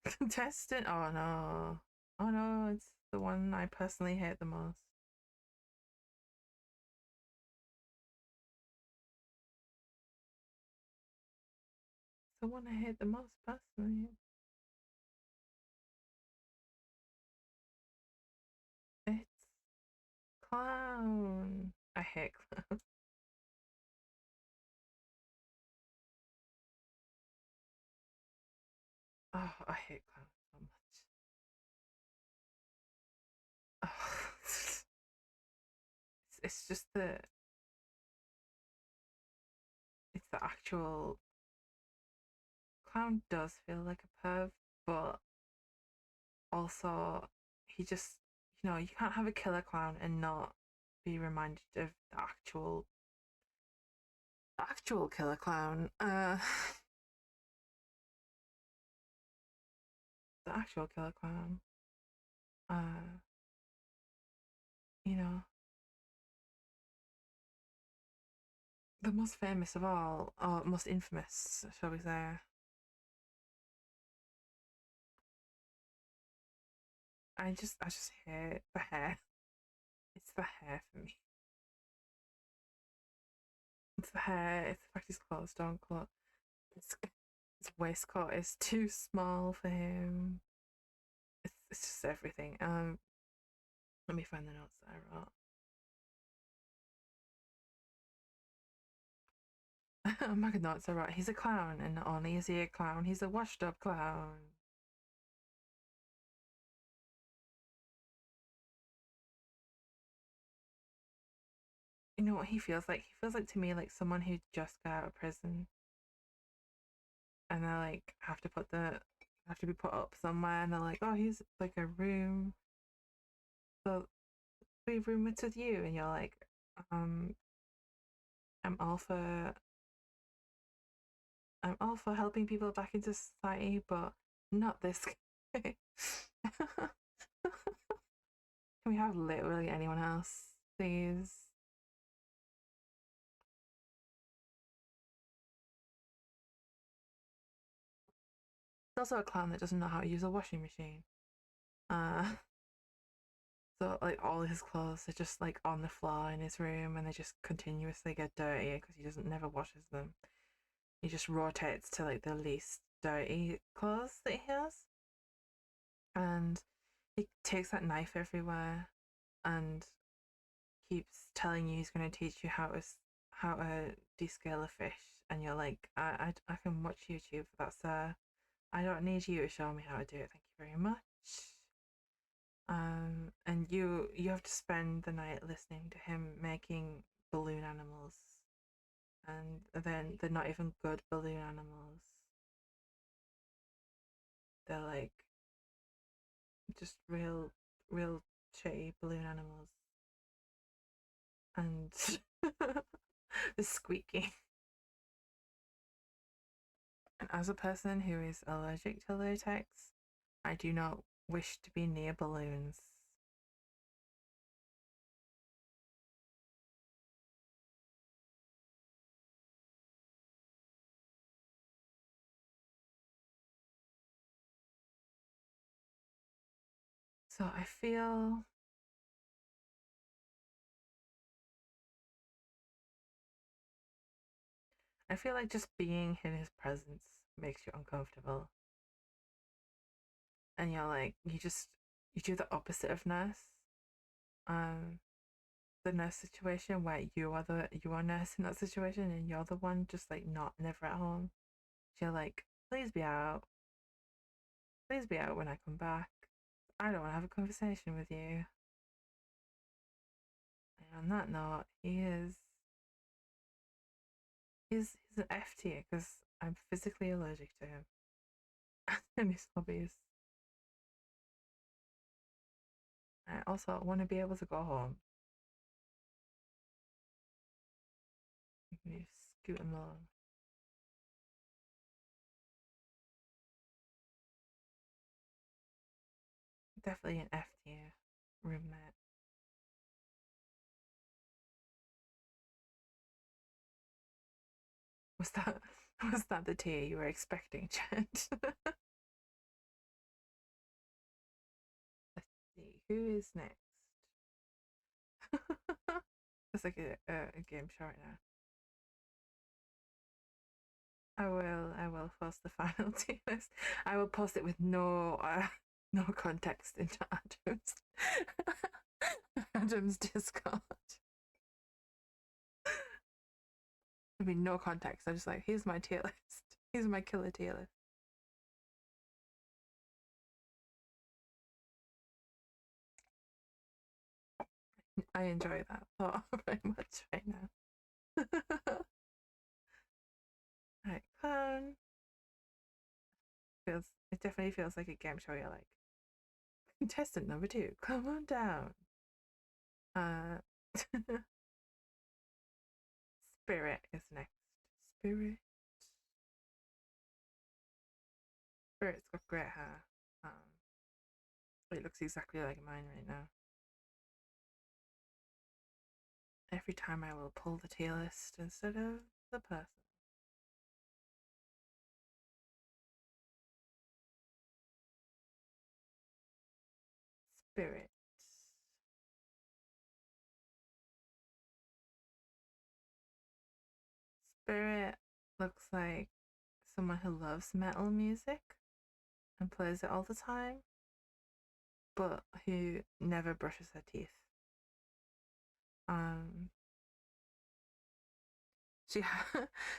Contestant. Oh no. Oh no, it's the one I personally hate the most. It's the one I hate the most personally. It's Clown. I hate Clown. Oh, I hate Clown so much. it's just the actual clown does feel like a perv, but also he just, you can't have a killer clown and not be reminded of the actual killer clown. The actual killer clown. Uh, you know, the most famous of all, or most infamous, shall we say. I just hate the hair. It's the hair for me. It's the hair. It's the fact his clothes don't close. His waistcoat is too small for him. It's just everything. Let me find the notes that I wrote. Oh my god, notes I wrote. He's a clown, and not only is he a clown, he's a washed-up clown. You know what he feels like? He feels like to me like someone who just got out of prison, and they like have to be put up somewhere, and they're like, oh, he's like a room, so we roommates with you, and you're like, um, I'm all for I'm all for helping people back into society, but not this guy. Can we have literally anyone else, please? He's also a clown that doesn't know how to use a washing machine. Uh, so like all his clothes are just like on the floor in his room, and they just continuously get dirty because he doesn't never washes them. He just rotates to like the least dirty clothes that he has, and he takes that knife everywhere, and keeps telling you he's going to teach you how to descale a fish, and you're like, I can watch YouTube for that, sir. I don't need you to show me how to do it. Thank you very much. And you have to spend the night listening to him making balloon animals, and then they're not even good balloon animals. They're like just real shitty balloon animals, and the squeaking. And as a person who is allergic to latex, I do not wish to be near balloons. So I feel like just being in his presence makes you uncomfortable. And you're like you do the opposite of nurse. Um the nurse situation where you are nurse in that situation, and you're the one just like not never at home. You're like, please be out. Please be out when I come back. I don't want to have a conversation with you. And on that note, he's an F tier because I'm physically allergic to him and his hobbies. I also want to be able to go home. You scoot him along. Definitely an F tier roommate. Was that was that the tier you were expecting, Chad? Let's see who is next. It's like a game show right now. I will post the final tier list. I will post it with no context into Adam's Discord. I mean, no context. I'm just like, here's my tier list. Here's my killer tier list. I enjoy that thought very much right now. Right, clown. It definitely feels like a game show. You're like, contestant number two, come on down. Uh, Spirit is next. Spirit. Spirit's got great hair. It looks exactly like mine right now. Every time I will pull the tier list instead of the person. Spirit. Spirit looks like someone who loves metal music and plays it all the time, but who never brushes her teeth. Um, she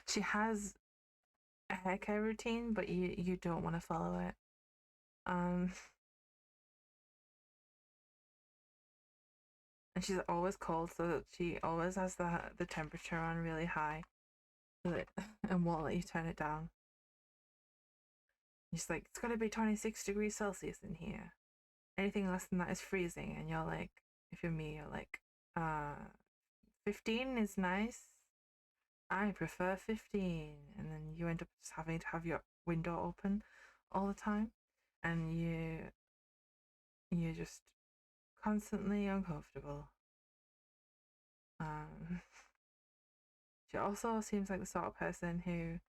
she has a hair care routine, but you don't want to follow it. Um, and she's always cold, so she always has the temperature on really high, so that, and won't let you turn it down. She's like, it's got to be 26 degrees Celsius in here. Anything less than that is freezing. And you're like, if you're me, you're like, 15 is nice. I prefer 15. And then you end up just having to have your window open all the time. And you're just constantly uncomfortable. Um, she also seems like the sort of person who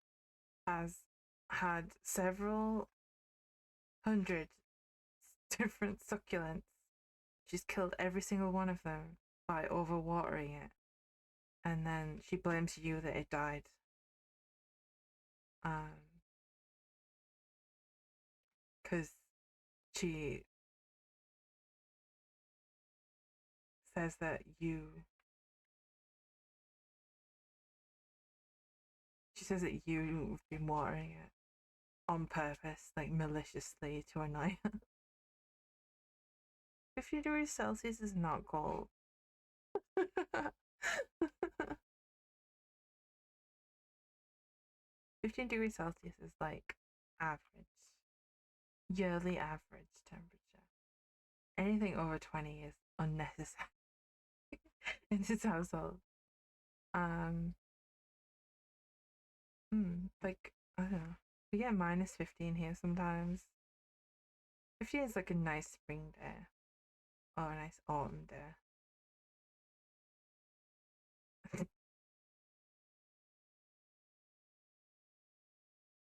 has had several hundred different succulents. She's killed every single one of them by overwatering it. And then she blames you that it died. Because she says that she says that you've been watering it on purpose, like maliciously to annoy her. 50 degrees Celsius is not cold. 15 degrees Celsius is like average, yearly average temperature. Anything over 20 is unnecessary in this household. Um, like, I don't know. We get minus 15 here sometimes. 15 is like a nice spring day or a nice autumn day.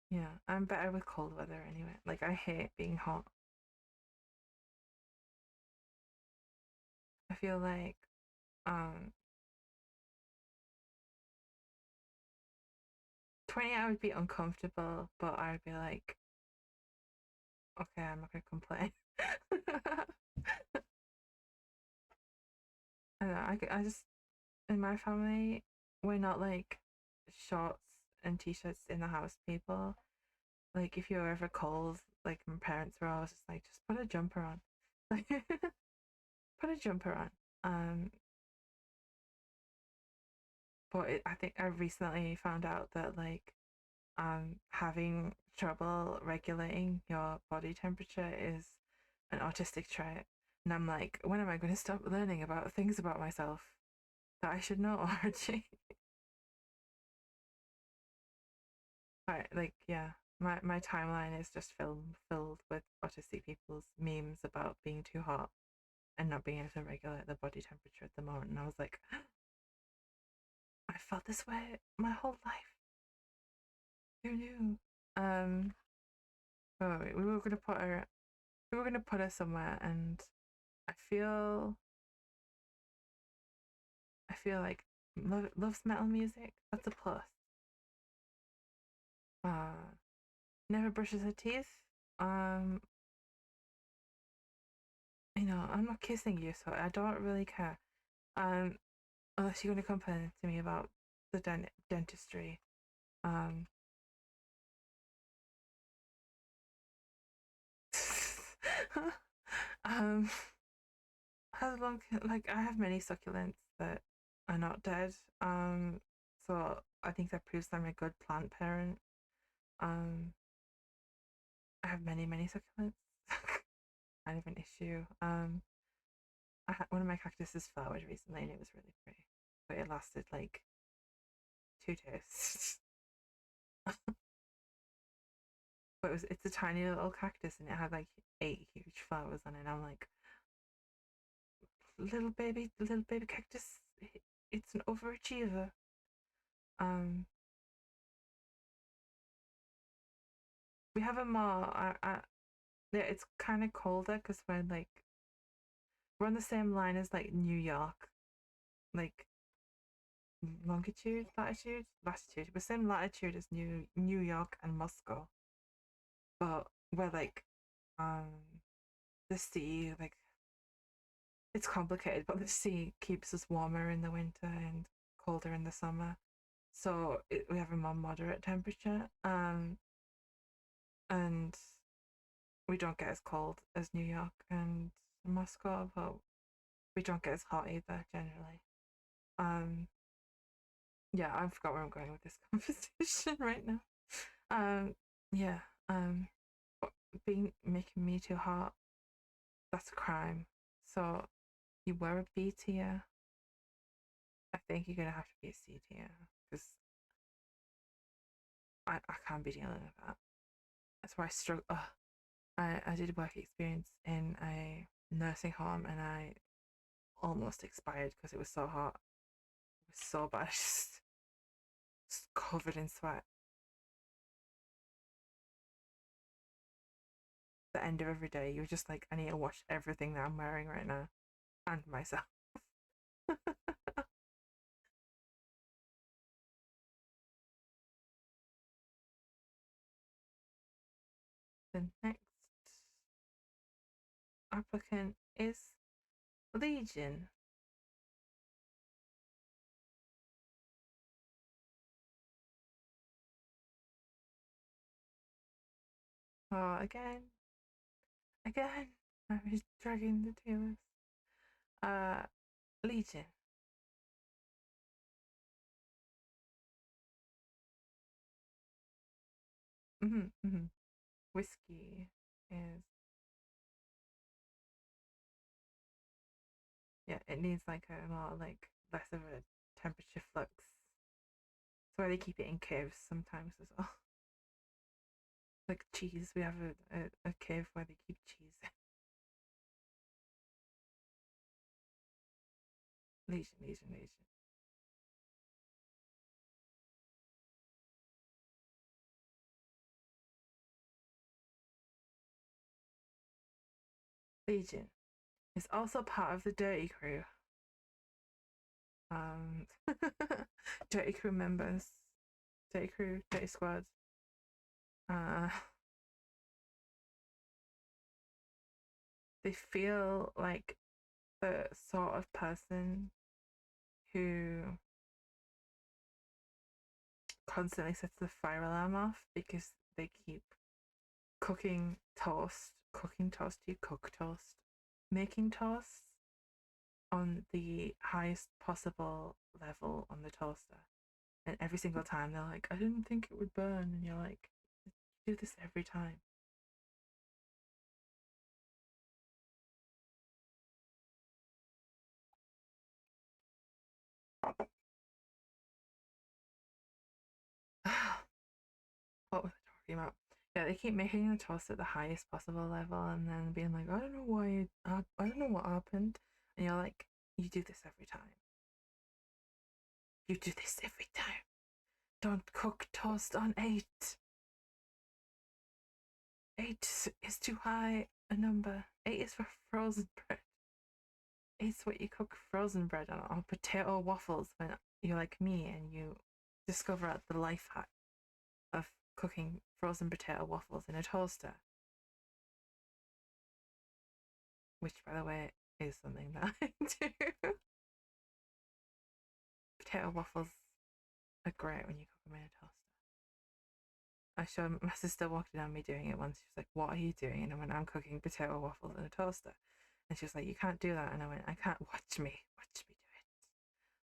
Yeah, I'm better with cold weather anyway. Like, I hate being hot. I feel like, um, 20 I would be uncomfortable, but I'd be like, okay, I'm not gonna complain. I don't know, I just, in my family, we're not like shorts and t-shirts in the house people. Like, if you're ever cold, like, my parents were always just like, just put a jumper on. Like, put a jumper on. But I think I recently found out that, like, having trouble regulating your body temperature is an autistic trait. And I'm like, when am I going to stop learning about things about myself that I should know already? Right, like, yeah, my timeline is just filled with autistic people's memes about being too hot and not being able to regulate their body temperature at the moment. And I was like, I felt this way my whole life. Who knew? Um, oh, wait, we were gonna put her somewhere, and I feel I feel like loves metal music. That's a plus. Never brushes her teeth. Um, I'm not kissing you, so I don't really care. Um, Unless you're gonna complain to me about the dentistry. Um, um, as long like I have many succulents that are not dead. So I think that proves I'm a good plant parent. Um, I have many succulents. Kind of an issue. One of my cactuses flowered recently and it was really pretty, but it lasted like 2 days. But it's a tiny little cactus and it had like 8 huge flowers on it. And I'm like, little baby cactus, it's an overachiever. Um, we have a more. Yeah, it's kind of colder because we're on the same line as like New York, like latitude. We're same latitude as New York and Moscow, but we're like um the sea like it's complicated, but the sea keeps us warmer in the winter and colder in the summer. So we have a more moderate temperature, and we don't get as cold as New York and Moscow, but we don't get as hot either generally. Um, yeah, I forgot where I'm going with this conversation right now. Um, yeah, um, being making me too hot, that's a crime. So you were a B tier. I think you're gonna have to be a C tier because I can't be dealing with that. That's why I struggle. I did work experience in a nursing home and I almost expired because it was so hot. It was so bad, just covered in sweat. The end of every day, you're just like, I need to wash everything that I'm wearing right now and myself. The next applicant is Legion. Oh, again, I'm just dragging the tailors. Uh, Legion. Mm-hmm. Whiskey is, yeah, it needs like a more like less of a temperature flux. That's why they keep it in caves sometimes as well. Like cheese, we have a cave where they keep cheese. Legion. Legion is also part of the Dirty Crew. Um, Dirty Crew members, Dirty Crew, Dirty Squad. Uh, they feel like the sort of person who constantly sets the fire alarm off because they keep cooking toast, you cook toast, making toast on the highest possible level on the toaster. And every single time they're like, I didn't think it would burn. And you're like, you do this every time. What was I talking about? Yeah, they keep making the toast at the highest possible level and then being like, I don't know why, I don't know what happened. And you're like, you do this every time. You do this every time. Don't cook toast on 8. 8 is too high a number. 8 is for frozen bread. 8's what you cook frozen bread on, or potato waffles when you're like me and you discover the life hack of cooking frozen potato waffles in a toaster. Which, by the way, is something that I do. Potato waffles are great when you cook them in a toaster. I showed my sister walked in on me doing it once. She was like, "What are you doing?" And I went, "I'm cooking potato waffles in a toaster." And she was like, you can't do that. And I went, I can't. Watch me do it.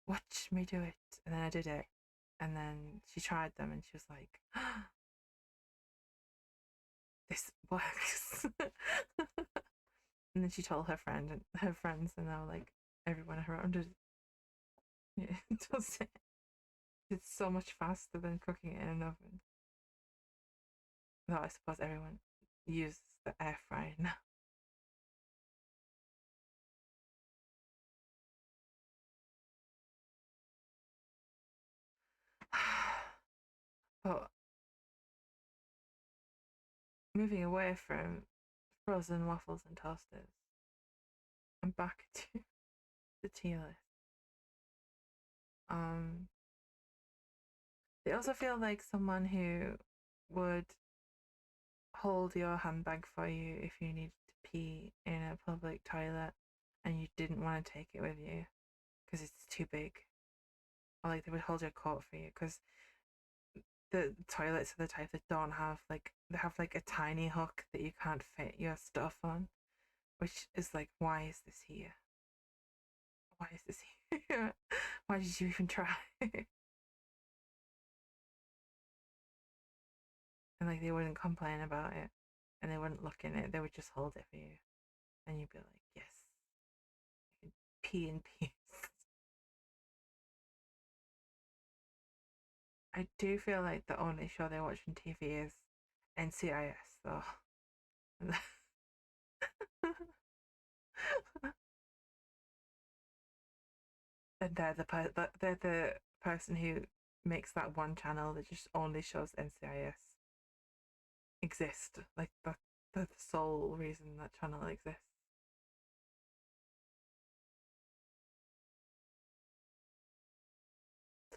Watch me do it. And then I did it. And then she tried them and she was like, oh, this works. And then she told her friend and her friends, and now like everyone around it, yeah, it does it. It's so much faster than cooking it in an oven. Though I suppose everyone uses the air fryer now. But moving away from frozen waffles and toasters and back to the tea list. Um, they also feel like someone who would hold your handbag for you if you needed to pee in a public toilet and you didn't want to take it with you because it's too big. Or like they would hold your coat for you because the toilets are the type that don't have like they have like a tiny hook that you can't fit your stuff on, which is like, why is this here? Why is this here? Why did you even try? And like they wouldn't complain about it and they wouldn't look in it, they would just hold it for you. And you'd be like, yes, I can pee in peace. I do feel like the only show they watch on TV is NCIS though. And they're the person who makes that one channel that just only shows NCIS exist. Like that's the sole reason that channel exists.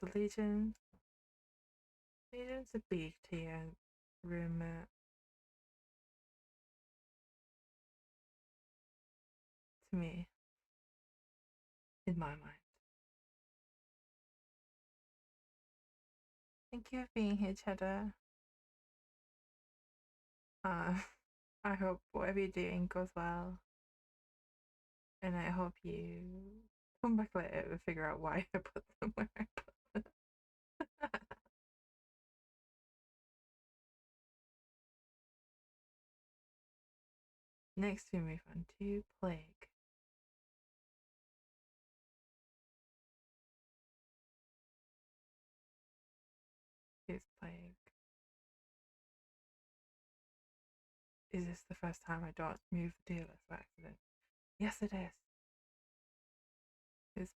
So Legion's a B tier roommate to me, in my mind. Thank you for being here, Cheddar. Uh, I hope whatever you're doing goes well, and I hope you come back later and figure out why I put them where I put them. Next, we move on to Plague. Here's Plague. Is this the first time I don't move the deal list by accident? Yes, it is. Here's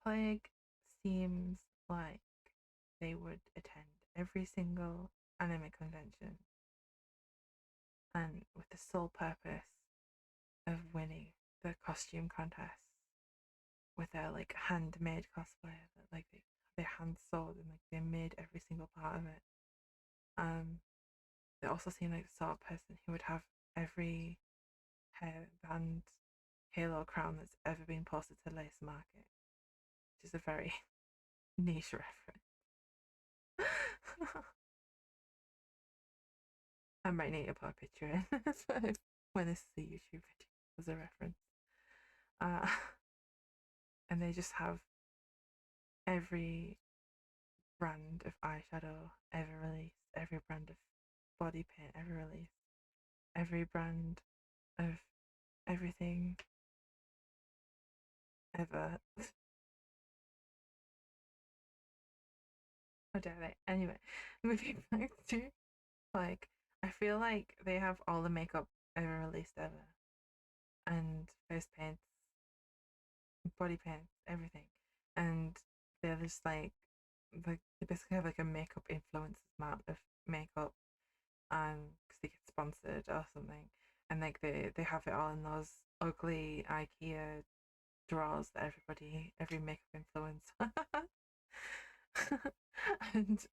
Plague. Plague seems like they would attend every single anime convention and with the sole purpose of winning the costume contest with their like handmade cosplay that like they hand sewed and like they made every single part of it. They also seem like the sort of person who would have every hairband halo crown that's ever been posted to Lace Market, which is a very niche reference. I might need to put a picture in when this is a YouTube video as a reference. Uh, and they just have every brand of eyeshadow ever released, every brand of body paint ever released, every brand of everything ever. How dare they? Anyway, moving back to like, I feel like they have all the makeup ever released ever, and face paints, body paints, everything, and they're just like they basically have like a makeup influenced amount of makeup, because they get sponsored or something, and like they have it all in those ugly IKEA drawers that every makeup influencer and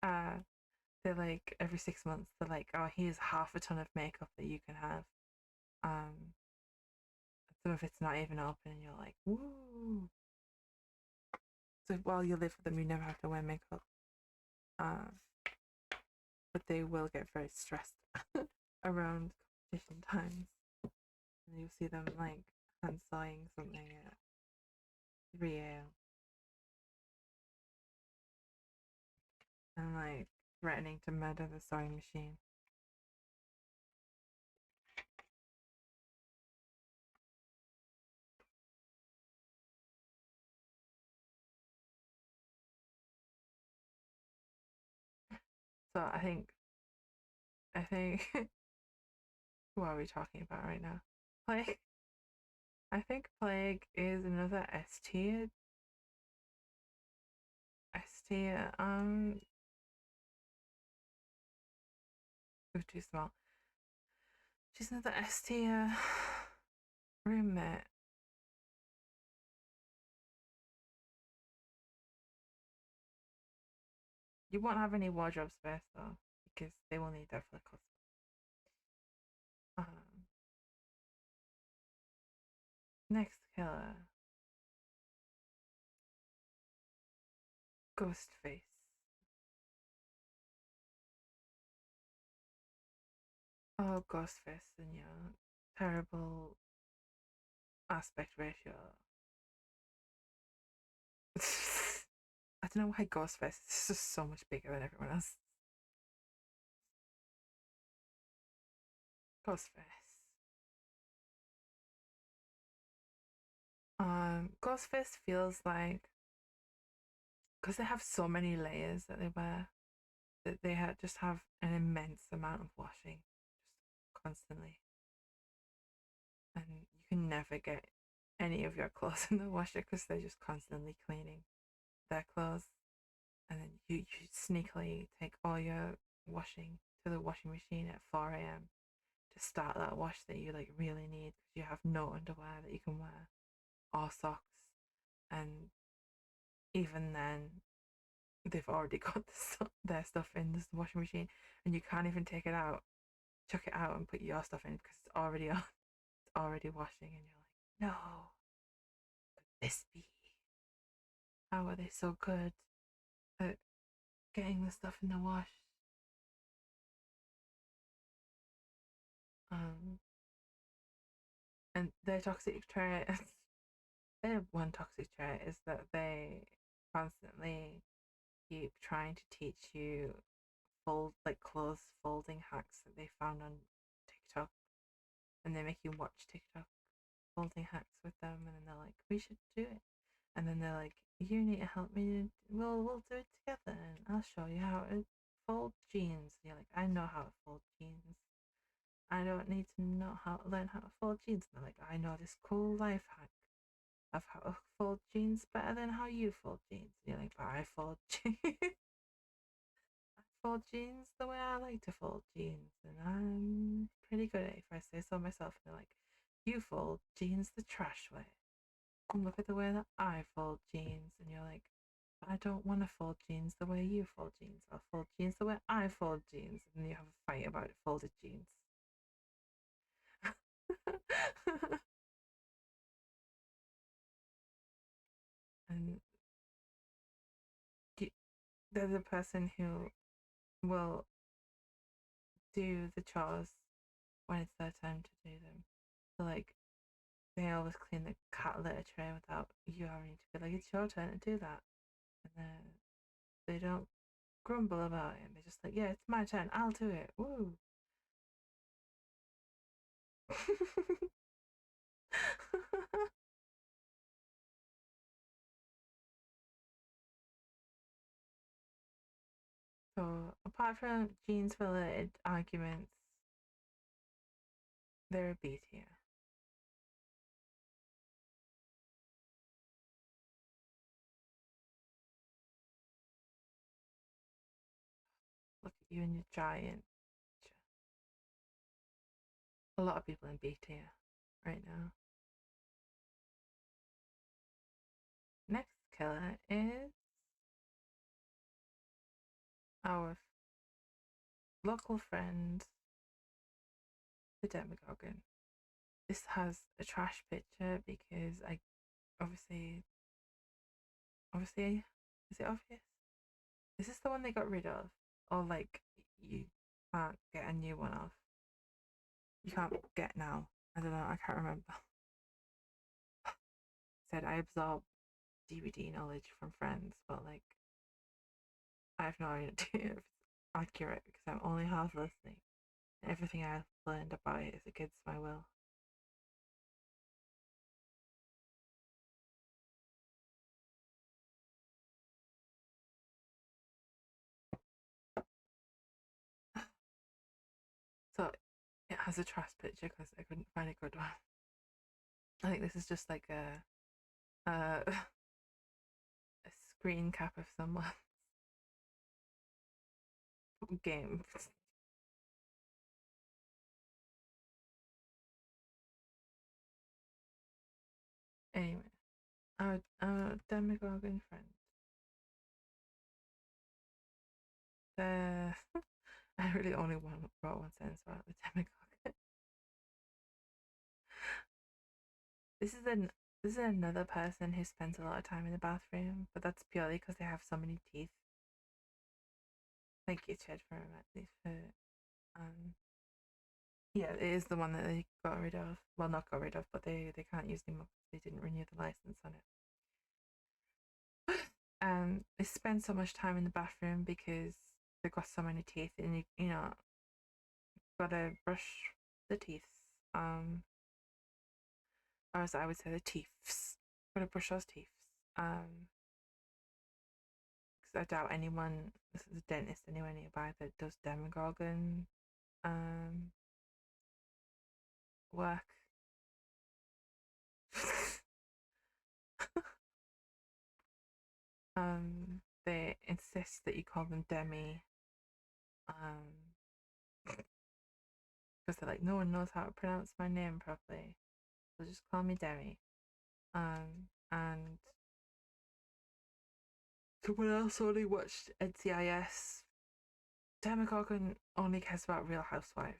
they're like every 6 months they're like, oh, here's half a ton of makeup that you can have. Some of it's not even open and you're like, woo. So while you live with them you never have to wear makeup. but they will get very stressed around competition times. And you'll see them like hand sawing something at 3 a.m. and like threatening to murder the sewing machine. So I think what are we talking about right now? Plague. I think plague is another S tier. S tier. Too small. She's another S tier roommate. You won't have any wardrobe space though, because they will need that for the cosplay. Um, Next killer, Ghostface. Oh, Ghostface and your terrible aspect ratio. I don't know why Ghostface is just so much bigger than everyone else. Ghostface. Ghostface feels like because they have so many layers that they wear that they just have an immense amount of washing, just constantly, and you can never get any of your clothes in the washer because they're just constantly cleaning their clothes, and then you sneakily take all your washing to the washing machine at 4 a.m. to start that wash that you like really need because you have no underwear that you can wear or socks, and even then they've already got their stuff in the washing machine and you can't even take it out, chuck it out and put your stuff in because it's already on, it's already washing, and you're like, no, could this be? How are they so good at getting the stuff in the wash? Um, and their toxic trait, their one toxic trait is that they constantly keep trying to teach you clothes folding hacks that they found on TikTok, and they make you watch TikTok folding hacks with them, and then they're like, we should do it, and then they're like, you need to help me. We'll do it together, and I'll show you how to fold jeans. And you're like, I know how to fold jeans. I don't need to know how learn how to fold jeans. And they're like, I know this cool life hack of how to fold jeans better than how you fold jeans. And you're like, but I fold jeans. I fold jeans the way I like to fold jeans, and I'm pretty good at it if I say so myself. And they're like, you fold jeans the trash way. And look at the way that I fold jeans. And you're like, I don't want to fold jeans the way you fold jeans. I'll fold jeans the way I fold jeans. And then you have a fight about folded jeans. And they're the person who will do the chores when it's their time to do them. So, like, they always clean the cat litter tray without you having to be like, it's your turn to do that. And then they don't grumble about it. They're just like, yeah, it's my turn. I'll do it. Woo. So, apart from jeans related arguments, they're a B tier. Look at you and your giant. A lot of people in B tier right now. Next killer is our local friend, the Demagogon. This has a trash picture because I obviously, is it obvious? Is this the one they got rid of? Or like you can't get a new one of. You can't get now. I don't know. I can't remember. Said I absorb DBD knowledge from friends, but like I have no idea if it's accurate because I'm only half listening. And everything I've learned about it is against my will. So it has a trash picture because I couldn't find a good one. I think this is just like a screen cap of someone's game. Anyway, our Demogorgon friend. The I really only wrote one sentence about the Demogorgon. This is an this is another person who spends a lot of time in the bathroom, but that's purely because they have so many teeth. Thank you, Chad, for yeah, it is the one that they got rid of. Well, not got rid of, but they can't use anymore because they didn't renew the license on it. They spend so much time in the bathroom because they've got so many teeth, and you know gotta brush the teeth. Or as I would say, the teeths. Gotta brush those teeth. Because I doubt anyone, this is a dentist anywhere nearby that does Demogorgon work. They insist that you call them Demi. Because they're like, no one knows how to pronounce my name properly, so just call me Demi. And someone else only watched NCIS. Demogorgon only cares about Real Housewives,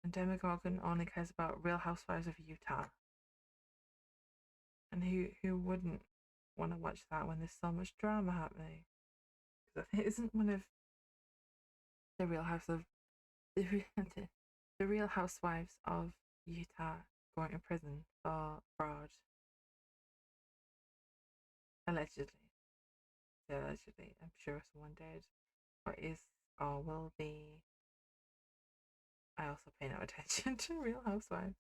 and Demogorgon only cares about Real Housewives of Utah. And who wouldn't want to watch that when there's so much drama happening? Because it isn't one of the Real House of the, the Real Housewives of Utah going to prison for fraud, allegedly. Yeah, allegedly, I'm sure someone did, or is, or will be. I also pay no attention to Real Housewives.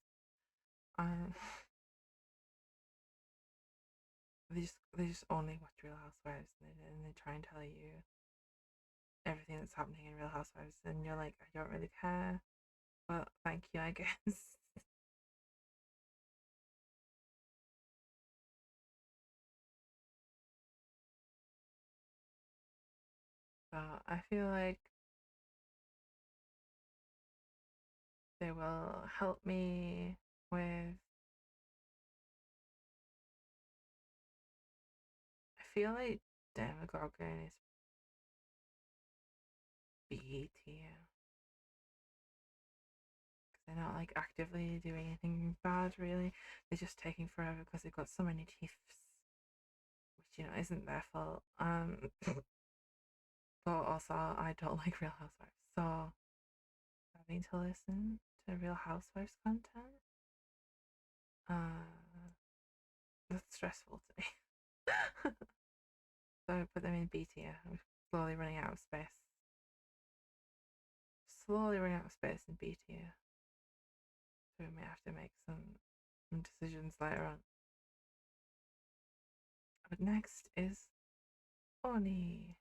Um, they just only watch Real Housewives, and they try and tell you everything that's happening in Real Housewives, and you're like, I don't really care. Well, thank you, I guess. So I feel like they will help me with. I feel like Demogorgon is B tier because they're not like actively doing anything bad. Really, they're just taking forever because they've got so many teeth, which isn't their fault. But also I don't like Real Housewives, so having to listen to Real Housewives content, that's stressful to me. So I put them in B tier. I'm slowly running out of space. Slowly running out of space in B tier. So we may have to make some decisions later on. But next is Oni.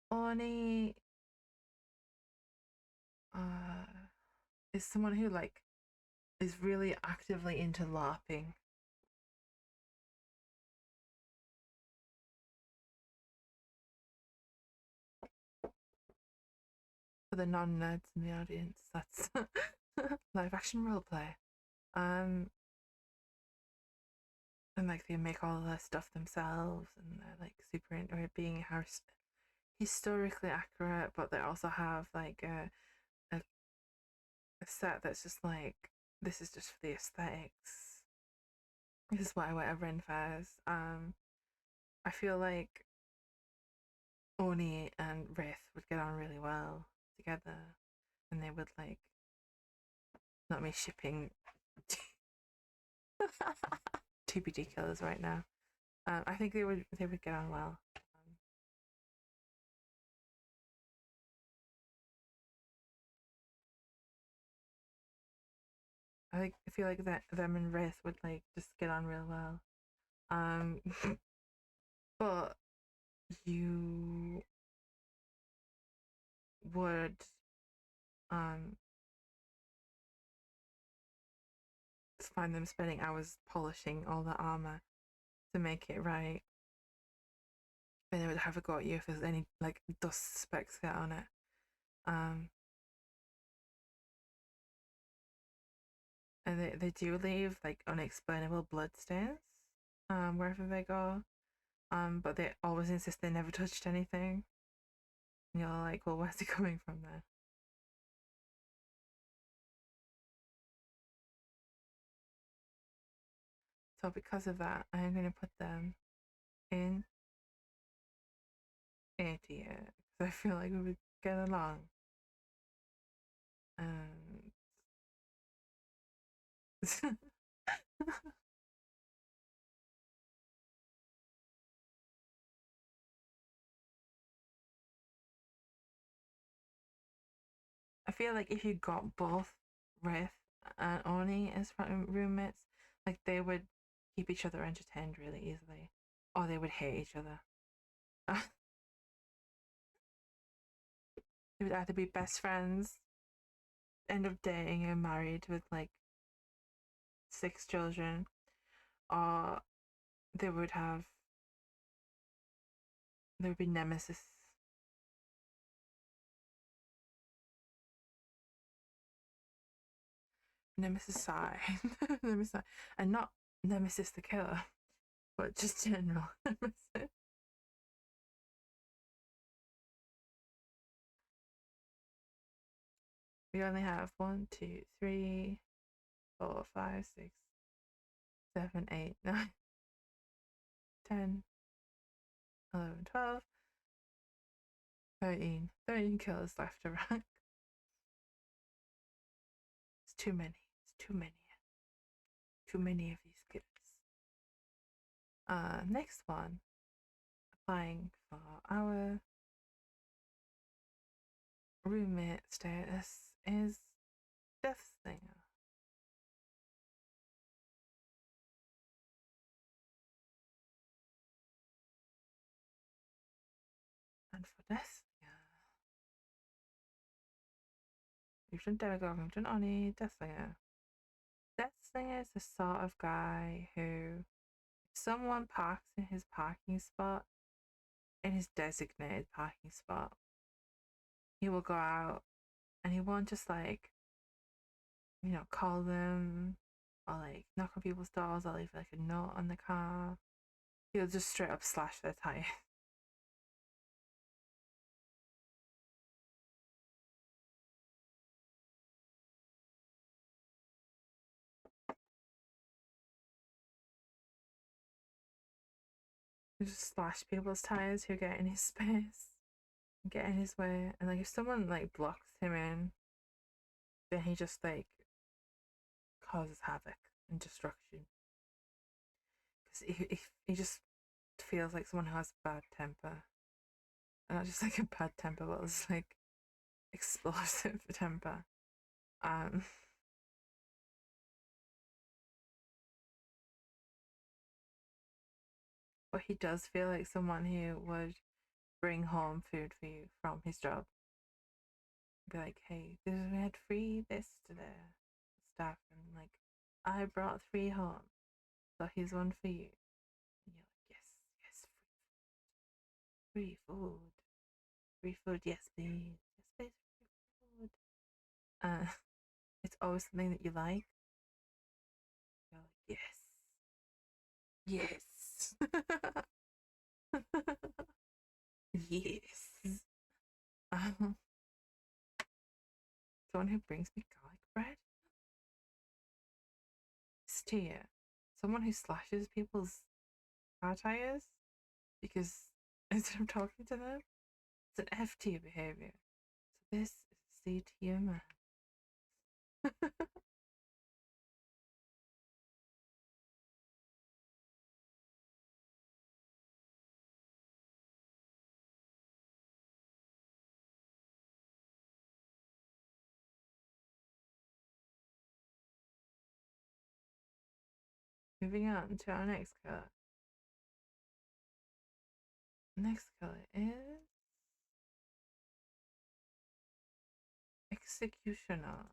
Oni uh, is someone who is really actively into LARPing. For the non-nerds in the audience, that's live action roleplay. And they make all their stuff themselves, and they're super into it being historically accurate, but they also have a a set that's just like, this is just for the aesthetics. This is why I wear at Ren fairs. I feel like Oni and Wraith would get on really well together, and they would like, not me shipping DBD killers right now. I think they would get on well. I feel like that them and Wraith would like just get on real well. Um, but you would um find them spending hours polishing all the armor to make it right. And they would have a go at you if there's any like dust specks get on it. Um, and they do leave like unexplainable blood stains wherever they go. But they always insist they never touched anything. And you're like, well, where's it coming from then? So because of that, I'm gonna put them in A tier because I feel like we would get along. And I feel like if you got both Wraith and Oni as roommates, like they would keep each other entertained really easily, or they would hate each other. They would either be best friends, end up dating and married with like 6 children, or they would have there would be nemesis. Nemesis side. Nemesis side. And not Nemesis the killer, but just general Nemesis. We only have 1, 2, 3, 4, 5, 6, 7, 8, 9, 10, 11, 12, 13 killers left to rank. It's too many. It's too many. Too many of these killers. Next one, applying for our roommate status is Death Slinger. And for Death Slinger, we've done Demigod, we've done Oni, Death Slinger. Death Slinger is the sort of guy who, if someone parks in his parking spot, in his designated parking spot, he will go out and he won't just like, call them or like knock on people's doors or leave like a note on the car. He'll just straight up slash their tire. He just slash people's tires who get in his space, get in his way, and like if someone like blocks him in, then he just like causes havoc and destruction. Because he just feels like someone who has bad temper, and not just like a bad temper, but it's like explosive temper. Um, but he does feel like someone who would bring home food for you from his job. Be like, hey, we had free this to the staff, and like, I brought 3 home, so here's one for you. And you're like, yes, yes, free food, free food, yes, please, yes, please, free food. Uh, it's always something that you like. You're like, yes, yes, yes. Um, someone who brings me garlic bread? This tier. Someone who slashes people's car tires because instead of talking to them, it's an F tier behavior. So this is C tier man. Moving on to our next color. Next color is Executioner.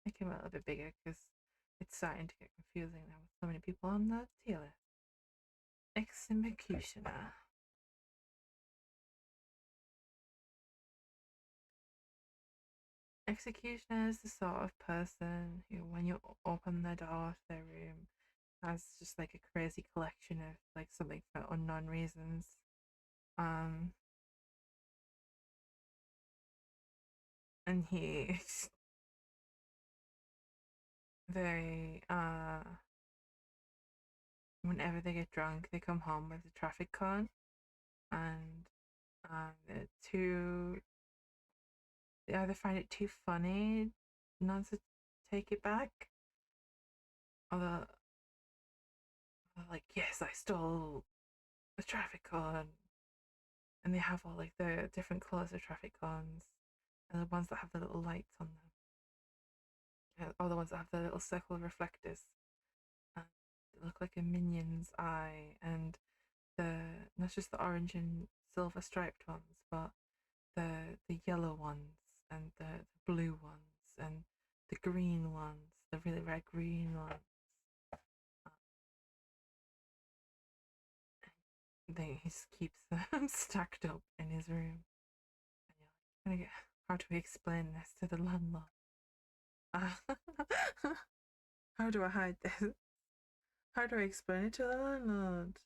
Make him a little bit bigger because it's starting to get confusing now with so many people on the tier list. Executioner. Executioner is the sort of person who, when you open the door to their room, has just like a crazy collection of like something for unknown reasons. And he they whenever they get drunk they come home with a traffic cone, and they're too they either find it too funny not to take it back, or they're like, yes, I stole the traffic cone, and they have all like the different colours of traffic cones, and the ones that have the little lights on them, or the ones that have the little circle reflectors, and they look like a minion's eye, and the not just the orange and silver striped ones, but the yellow ones and the blue ones and the green ones, the really red green ones. He just keeps them stacked up in his room. And you're like, how do we explain this to the landlord? How do I hide this? How do I explain it to the landlord?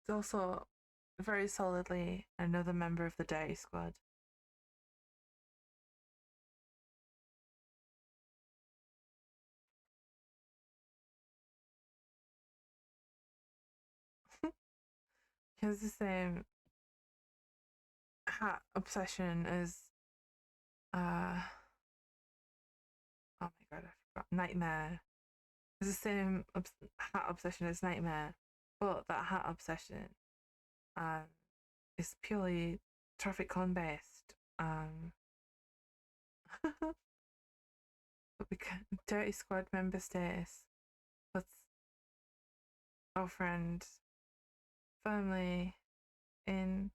It's also very solidly another member of the Dirty Squad. He has the same hat obsession as oh my god, I forgot. Nightmare. It's the same hat obsession as Nightmare, but that hat obsession um is purely traffic con based. But because Dirty Squad member status puts our friend firmly in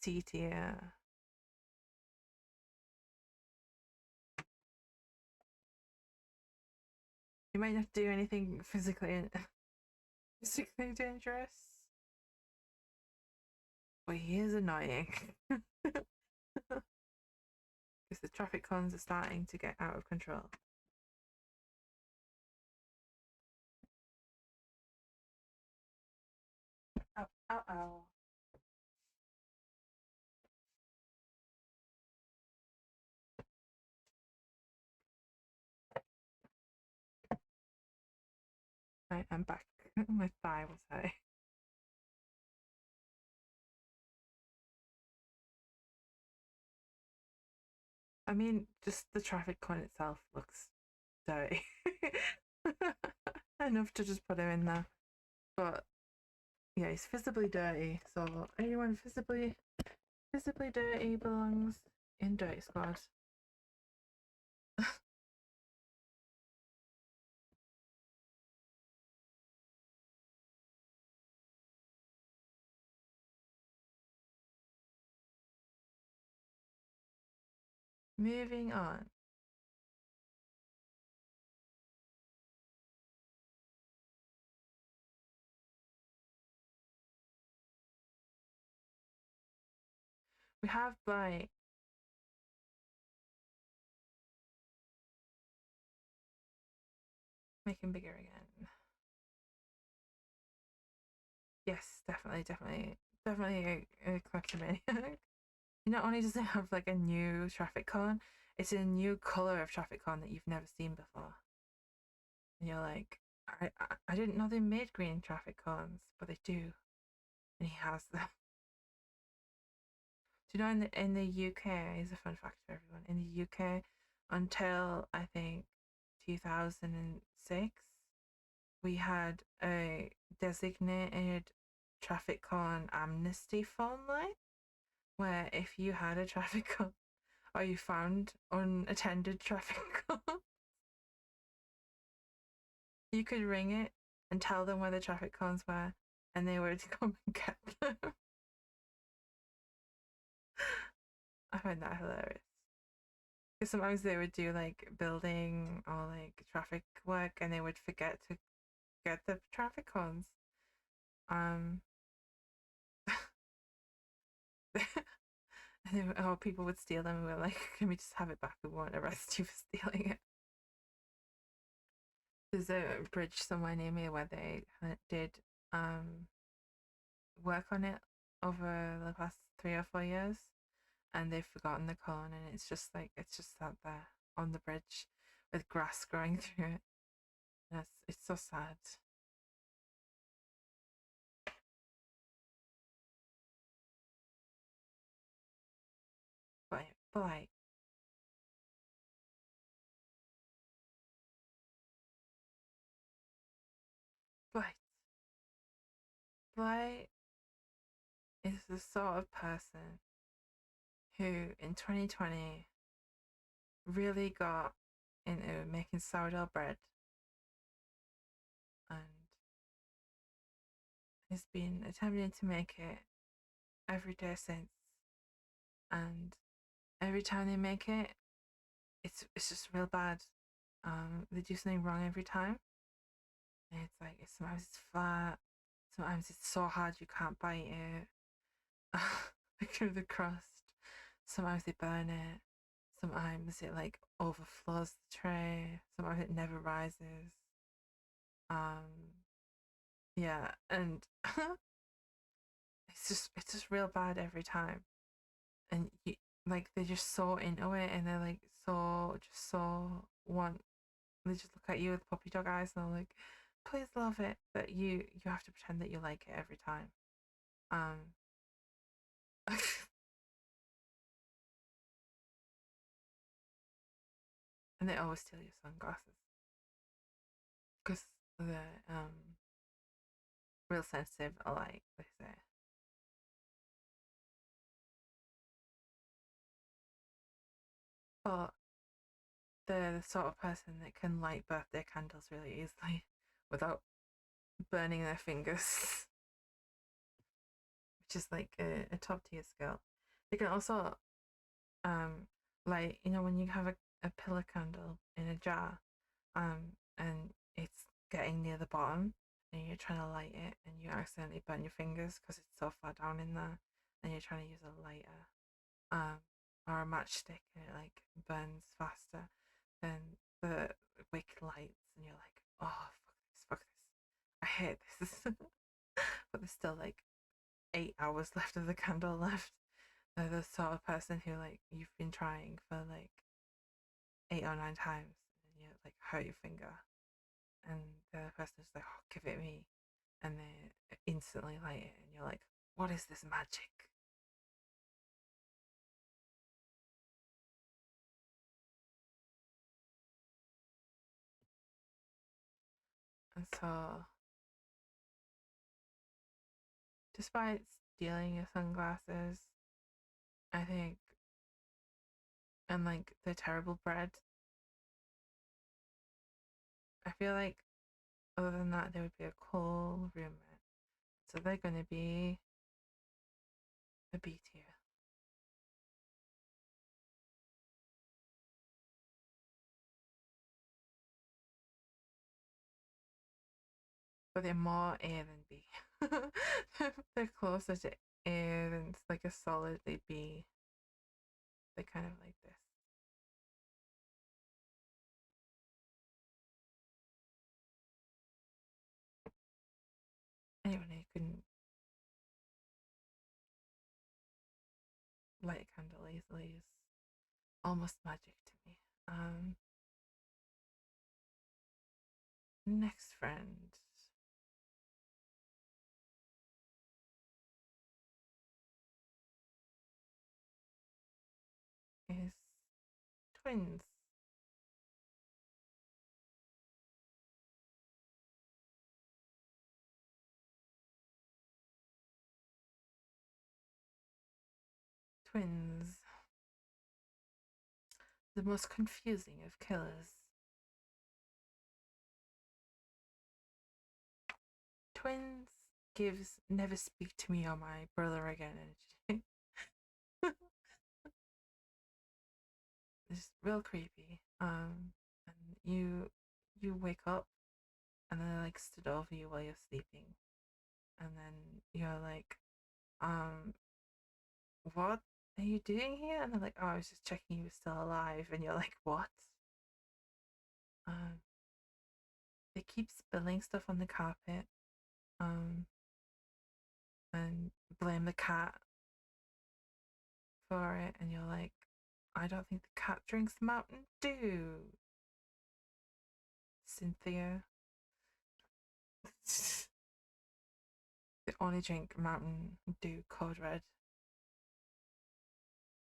C tier. You might not do anything physically dangerous, but he is annoying. Because the traffic cons are starting to get out of control. Oh, oh, oh. Right, I'm back. My thigh was hurt. I mean, just the traffic cone itself looks dirty. Enough to just put him in there. But yeah, he's visibly dirty. So anyone visibly dirty belongs in Dirty Squad. Moving on. We have Blight. Make him bigger again. Yes, definitely, definitely, definitely a kleptomaniac. Not only does it have like a new traffic cone, it's a new color of traffic cone that you've never seen before. And you're like, I didn't know they made green traffic cones, but they do. And he has them. Do you know in the UK, here's a fun fact for everyone. In the UK, until I think 2006, we had a designated traffic cone amnesty phone line where if you had a traffic cone or you found unattended traffic cone, you could ring it and tell them where the traffic cones were and they would come and get them. I find that hilarious. Because sometimes they would do like building or like traffic work and they would forget to get the traffic cones. Um, and then, people would steal them and we are like, can we just have it back? We won't arrest you for stealing it. There's a bridge somewhere near me where they did um, work on it over the past 3 or 4 years and they've forgotten the cone and it's just out there on the bridge with grass growing through it. And it's so sad. But but Bly is the sort of person who in 2020 really got into making sourdough bread and has been attempting to make it every day since. And every time they make it, it's just real bad. They do something wrong every time. And it's like sometimes it's flat, sometimes it's so hard you can't bite it. Through the crust. Sometimes they burn it. Sometimes it like overflows the tray. Sometimes it never rises. Um, yeah, and it's just real bad every time. And you like they're just so into it, and they're like so want. They just look at you with puppy dog eyes, and they're like, "Please love it." But you have to pretend that you like it every time. Um, and they always steal your sunglasses because they're real sensitive, alike they say. But they're the sort of person that can light birthday candles really easily without burning their fingers, which is like a top tier skill. They can also like when you have a pillar candle in a jar, and it's getting near the bottom and you're trying to light it and you accidentally burn your fingers because it's so far down in there and you're trying to use a lighter um or a matchstick and it like burns faster than the wick lights and you're like, oh fuck this, I hate this. But there's still like 8 hours left of the candle left. They're the sort of person who like you've been trying for like 8 or 9 times and you like hurt your finger and the other person's like, oh, give it me, and they instantly light it and you're like, what is this magic? And so despite stealing your sunglasses, I think, and like the terrible bread, I feel like other than that, they would be a cool roommate. So they're going to be a B tier. But they're more A than B. They're closer to A than like a solidly B. They're kind of like this. Anyway, you couldn't light a candle easily is almost magic to me. Next friend is twins. Twins. The most confusing of killers. Twins gives never speak to me or my brother again energy. It's real creepy. And you wake up and they're like stood over you while you're sleeping, and then you're like, what are you doing here? And they're like, oh, I was just checking you were still alive, and you're like, what? Um, they keep spilling stuff on the carpet, um, and blame the cat for it, and you're like, I don't think the cat drinks Mountain Dew. Cynthia. They only drink Mountain Dew Code Red,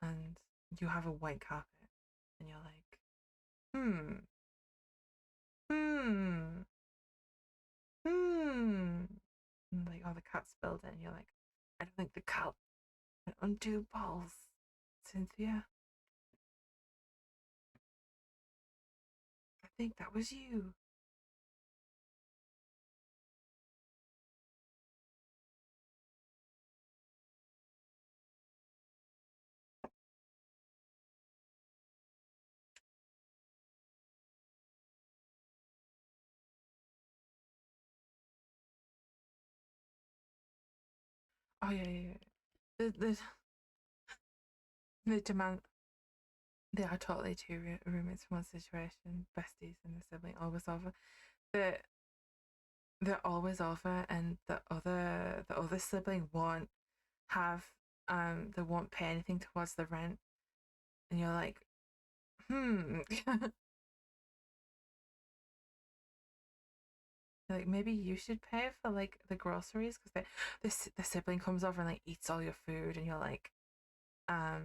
and you have a white carpet, and you're like, hmm, hmm, hmm. And like, oh, the cat spilled it, and you're like, I don't think the cat went undo balls, Cynthia. I think that was you. Oh yeah, yeah, yeah. The demand. They are totally two roommates from one situation, besties, and the sibling always over. The they're always over, and the other sibling won't have they won't pay anything towards the rent, and you're like, like maybe you should pay for like the groceries because the sibling comes over and like eats all your food, and you're like, um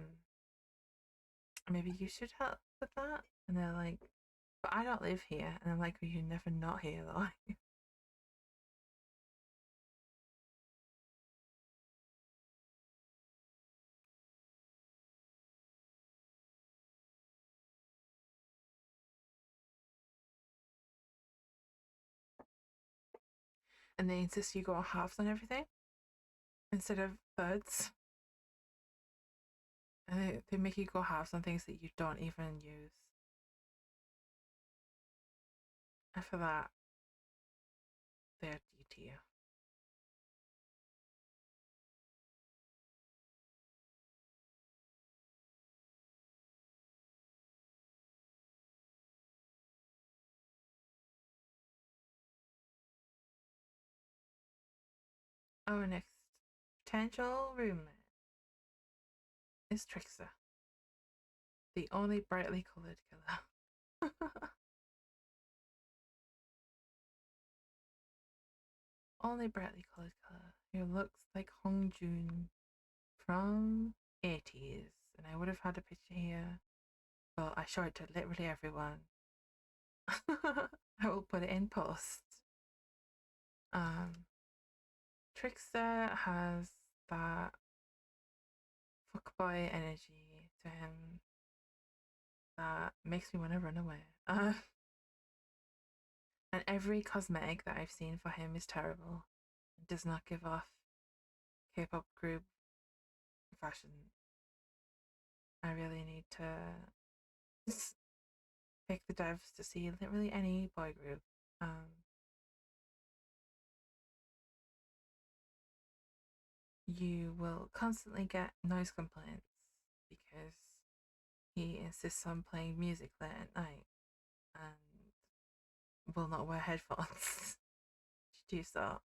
maybe you should help with that, and they're like, but I don't live here, and I'm like, well, you never not here though. And they insist you go halves on everything instead of thirds. And they make you go halves on things that you don't even use. And for that, they're D tier. Our next potential roommate is Trickster, the only brightly coloured killer. Only brightly coloured killer who looks like Hong Jun from 80s. And I would have had a picture here, but I showed it to literally everyone. I will put it in post. Um, Trickster has that fuckboy energy to him that makes me want to run away. And every cosmetic that I've seen for him is terrible. It does not give off K-pop group fashion. I really need to pick the devs to see literally any boy group. You will constantly get noise complaints because he insists on playing music late at night and will not wear headphones to do so.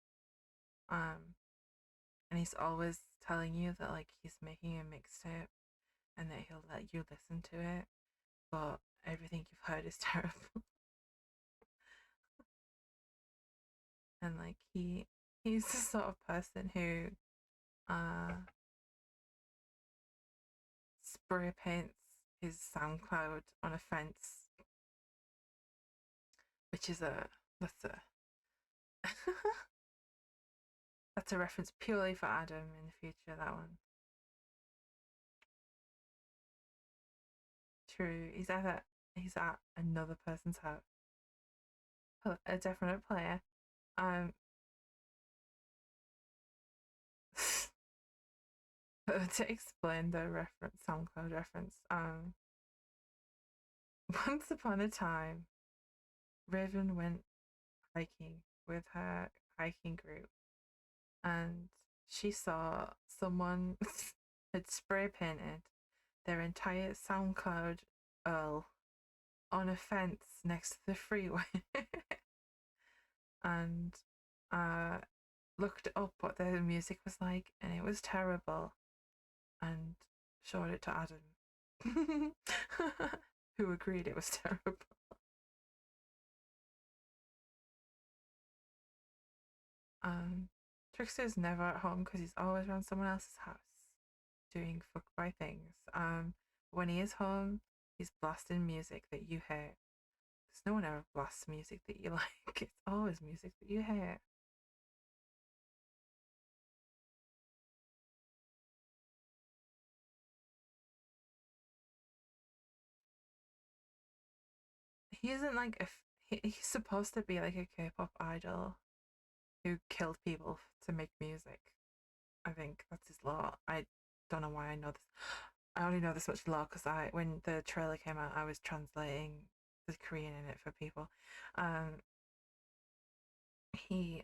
Um, and he's always telling you that like he's making a mixtape and that he'll let you listen to it, but everything you've heard is terrible. And like he's the sort of person who uh spray paints his SoundCloud on a fence, which is a that's a that's a reference purely for Adam in the future. That one. True. He's at another person's house. A definite player. Um, to explain the reference, SoundCloud reference. Once upon a time, Raven went hiking with her hiking group, and she saw someone had spray painted their entire SoundCloud URL on a fence next to the freeway, and uh, looked up what their music was like, and it was terrible, and showed it to Adam, who agreed it was terrible. Um, Trickster's never at home because he's always around someone else's house doing fuck by things. When he is home, he's blasting music that you hate. Because no one ever blasts music that you like. It's always music that you hate. He isn't like he's supposed to be like a K-pop idol who killed people to make music. I think that's his law. I don't know why I know this. I only know this much law because when the trailer came out, I was translating the Korean in it for people. Um, he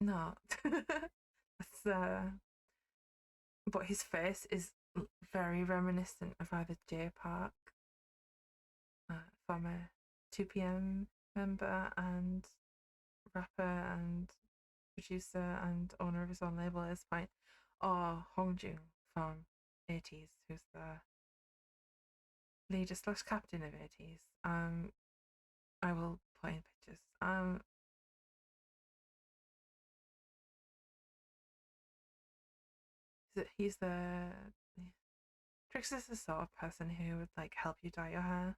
no, that's but his face is very reminiscent of either J Park, former 2PM member and rapper and producer and owner of his own label at this point, or Hongjung from 80s, who's the leader slash captain of 80s. I will put in pictures. He's the Trixie's the sort of person who would like help you dye your hair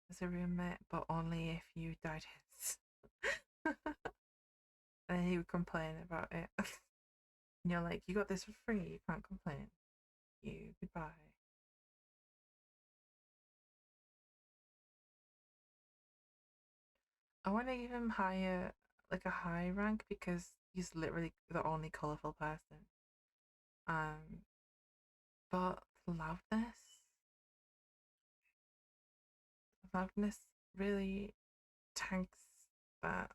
as a roommate, but only if you dyed his. And he would complain about it. And you're like, you got this for free, you can't complain. You goodbye. I want to give him higher, like a high rank, because he's literally the only colourful person. Um, but loudness really tanks that.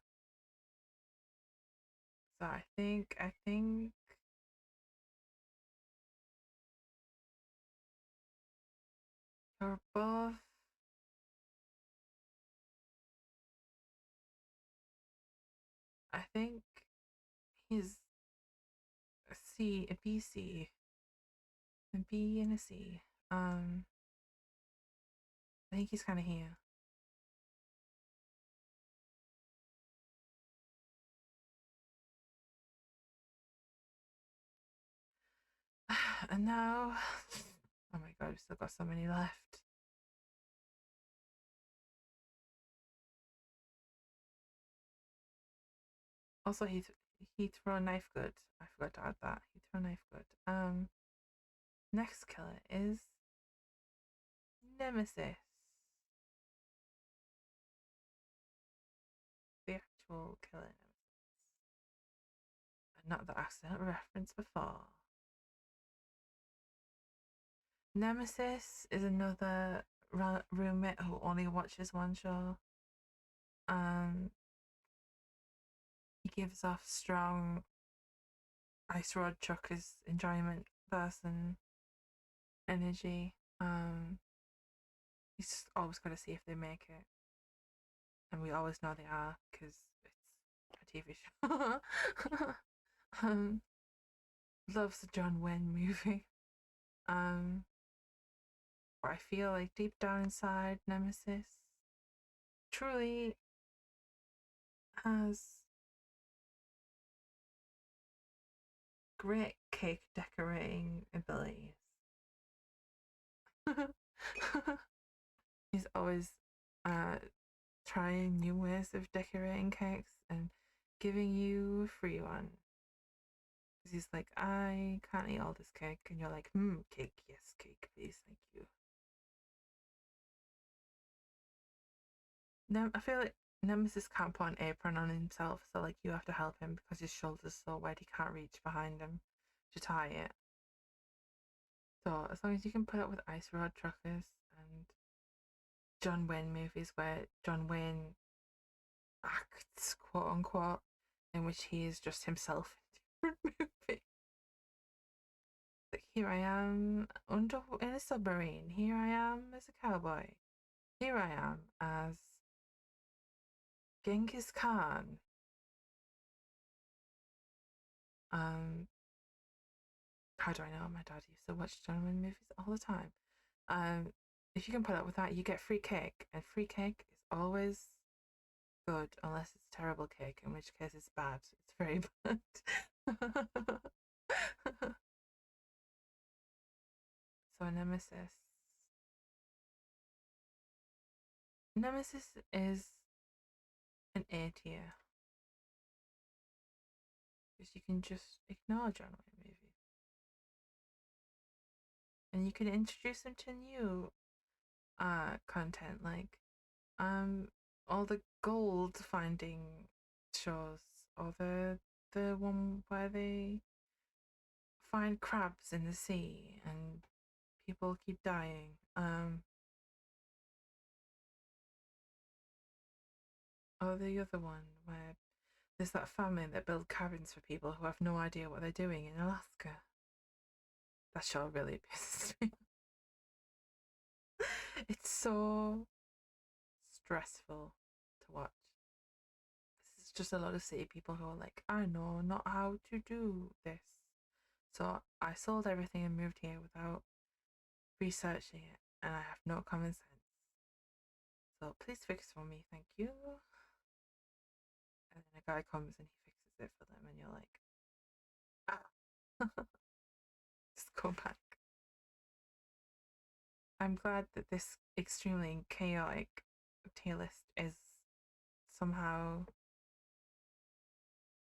So I think you're above. I think he's a C, a B C, a B and a C. I think he's kind of here. And now, oh my god, we've still got so many left. Also, he threw a knife good. I forgot to add that. He threw a knife good. Next killer is Nemesis, the actual killer Nemesis, and not the accident reference before. Nemesis is another roommate who only watches one show. Um, he gives off strong ice road truckers enjoyment person energy. He's always got to see if they make it, and we always know they are because it's a TV show. um, Loves the John Wayne movie. Um, but I feel like deep down inside, Nemesis truly has great cake decorating abilities. He's always uh, trying new ways of decorating cakes and giving you a free one. Because he's like, I can't eat all this cake. And you're like, cake, yes, cake, please, thank you. I feel like Nemesis can't put an apron on himself, so like you have to help him because his shoulder's so wide he can't reach behind him to tie it. So as long as you can put up with ice rod truckers and John Wayne movies where John Wayne acts, quote unquote, in which he is just himself in different movies. Like, here I am in a submarine. Here I am as a cowboy. Here I am as Genghis Khan. Um, how do I know? My dad used to watch John Wayne movies all the time. Um, if you can put up with that, you get free cake, and free cake is always good unless it's terrible cake, in which case it's bad. It's very bad. So Nemesis is an A tier because you can just ignore John Wayne movies, and you can introduce them to new content like all the gold finding shows, or the one where they find crabs in the sea and people keep dying. Or the other one where there's that family that build cabins for people who have no idea what they're doing in Alaska. That show really pisses me. It's so stressful to watch. This is just a lot of city people who are like, I know not how to do this. So I sold everything and moved here without researching it, and I have no common sense. So please fix for me, thank you. And then a guy comes and he fixes it for them, and you're like, ah, just go back. I'm glad that this extremely chaotic tier list is somehow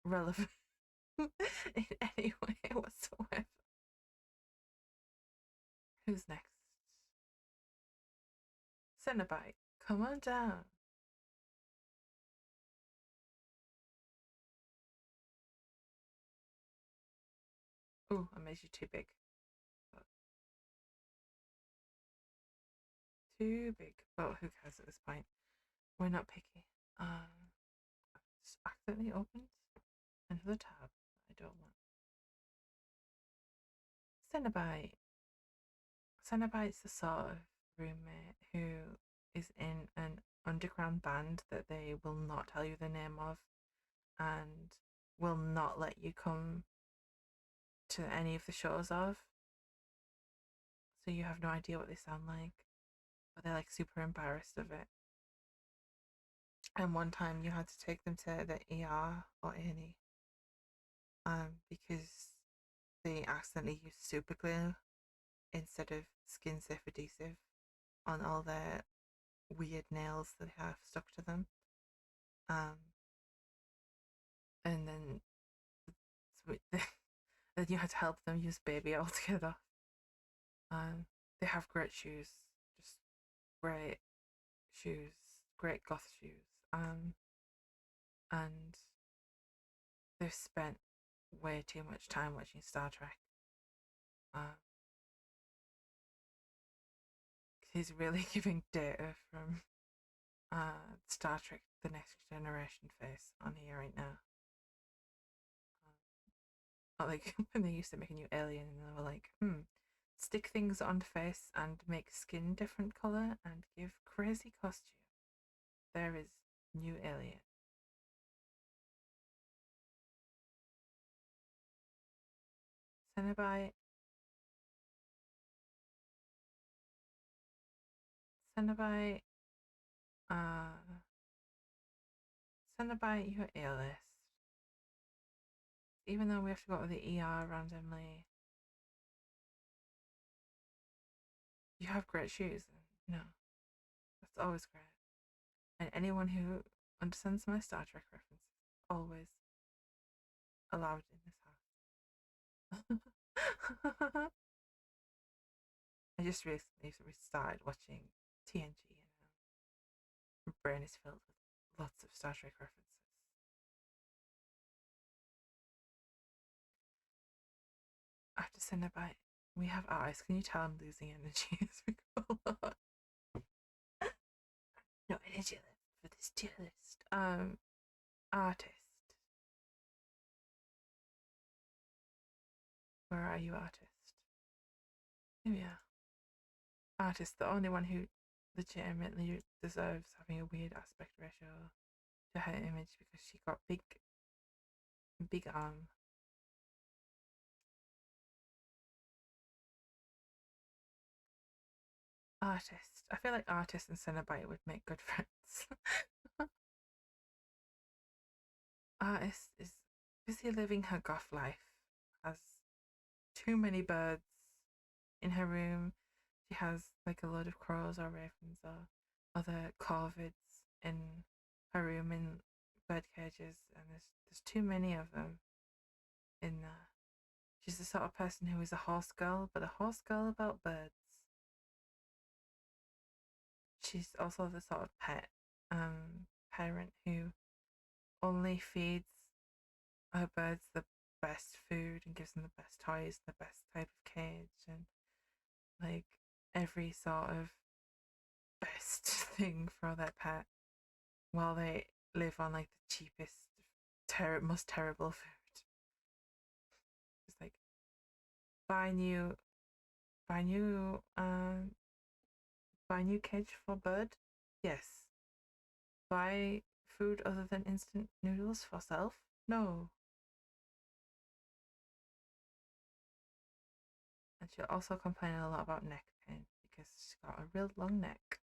relevant in any way whatsoever. Who's next? Cenobite, come on down. Oh, I made you too big. Too big. But who cares at this point? We're not picky. Just accidentally opened another tab I don't want. Cenobite. Cenobite's the sort of roommate who is in an underground band that they will not tell you the name of and will not let you come to any of the shows of. So you have no idea what they sound like. But they're like super embarrassed of it. And one time you had to take them to the ER or A&E because they accidentally used super glue instead of skin safe adhesive on all their weird nails that they have stuck to them. Um, and then then you had to help them use baby oil to get it off. They have great shoes, just great shoes, great goth shoes. And they've spent way too much time watching Star Trek. Um, he's really giving Data from Star Trek: The Next Generation face on here right now. Like when they used to make a new alien and they were like, stick things on face and make skin different color and give crazy costume. There is new alien. Cenobite Cenobite, uh, Cenobite, you're A-list. Even though we have to go to the ER randomly, you have great shoes. And, that's always great. And anyone who understands my Star Trek references always allowed in this house. I just recently started watching TNG, and my brain is filled with lots of Star Trek references. After Cenobite, we have eyes. Can you tell I'm losing energy as we go along? No energy left for this tier list. Artist. Where are you, artist? Here we are. Artist, the only one who legitimately deserves having a weird aspect ratio to her image because she got big arm. Artist. I feel like artist and Cenobite would make good friends. Artist is busy living her goth life, has too many birds in her room. She has like a load of crows or ravens or other corvids in her room in bird cages, and there's too many of them in there. She's the sort of person who is a horse girl, but a horse girl about birds. She's also the sort of parent who only feeds her birds the best food and gives them the best toys, the best type of cage, and like every sort of best thing for their pet while they live on like the cheapest, most terrible food. It's like buy new, buy new, buy new cage for bird. Yes. Buy food other than instant noodles for self. No. And she'll also complain a lot about neck pain because she's got a real long neck.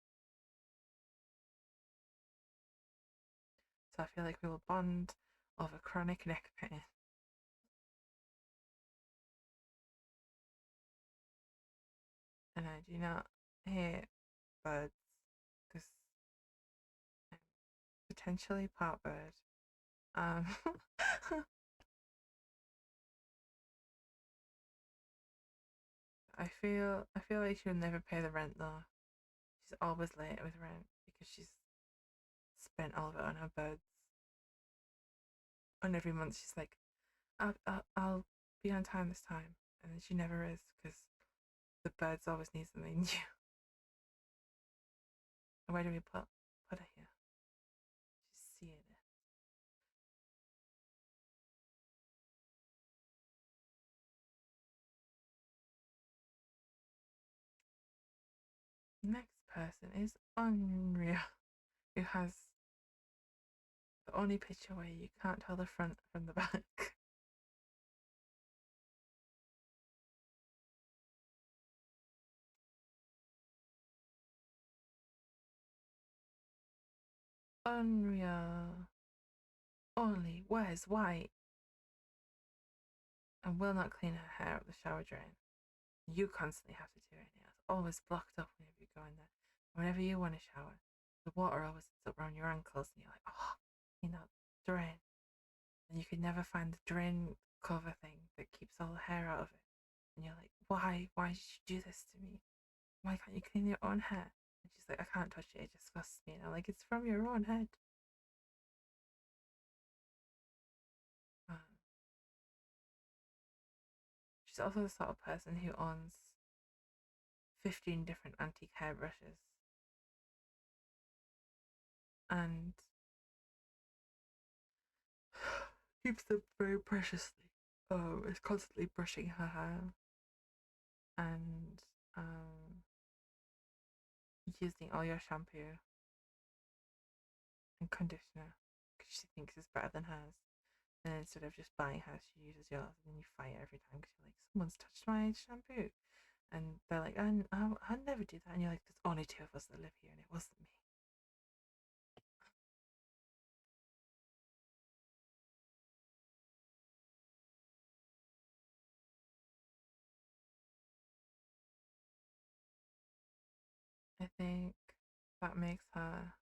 So I feel like we will bond over chronic neck pain. And I do not hate birds because I'm potentially part bird. Um, I feel like she'll never pay the rent though. She's always late with rent because she's spent all of it on her birds. And every month she's like, I'll be on time this time, and then she never is because the birds always need something new. Where do we put her here? She's seeing it. Next person is Unreal, who has the only picture where you can't tell the front from the back. Unreal only wears white and will not clean her hair up the shower drain. You constantly have to do it, and it's always blocked up whenever you go in there. Whenever you want to shower, the water always sits up around your ankles, and you're like, oh, drain. And you could never find the drain cover thing that keeps all the hair out of it. And you're like, why? Why did you do this to me? Why can't you clean your own hair? And she's like, I can't touch it, it disgusts me. And I'm like, it's from your own head. Um, she's also the sort of person who owns 15 different antique hairbrushes and keeps them very preciously. Is constantly brushing her hair and using all your shampoo and conditioner because she thinks it's better than hers. And instead of just buying hers, she uses yours, and then you fight every time because you're like, someone's touched my shampoo. And they're like, I'd never do that. And you're like, there's only two of us that live here, and it wasn't me. I think that makes her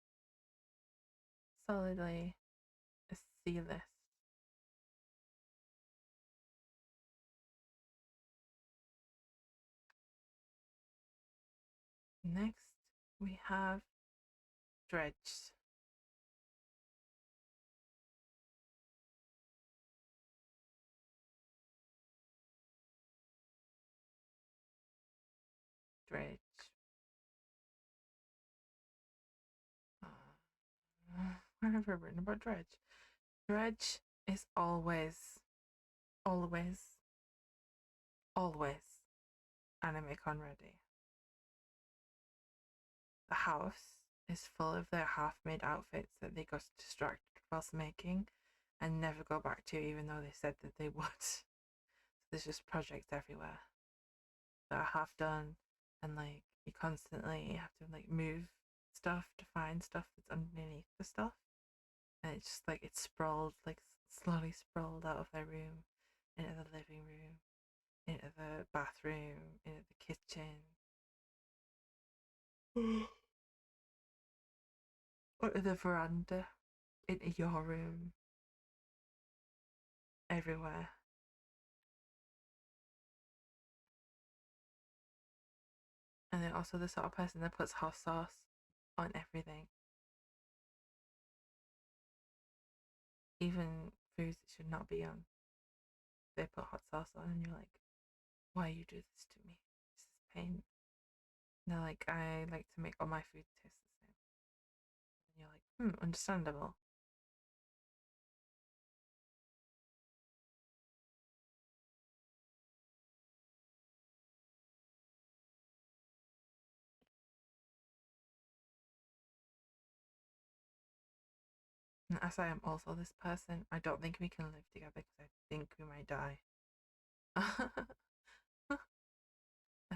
solidly a C list. Next, we have Dredge. Dredge. What have I written about Dredge? Dredge is always, always, always anime con ready. The house is full of their half-made outfits that they got distracted whilst making and never go back to, even though they said that they would. So there's just projects everywhere that are half done, and like you constantly have to like move stuff to find stuff that's underneath the stuff, and it's just like it's sprawled, like slowly sprawled out of their room into the living room, into the bathroom, into the kitchen, or to the veranda, into your room, everywhere. And they're also the sort of person that puts hot sauce on everything, even foods that should not be on. They put hot sauce on, and you're like, why you do this to me? This is pain. And they're like, I like to make all my food taste the same. And you're like, understandable. And as I am also this person, I don't think we can live together because I think we might die. I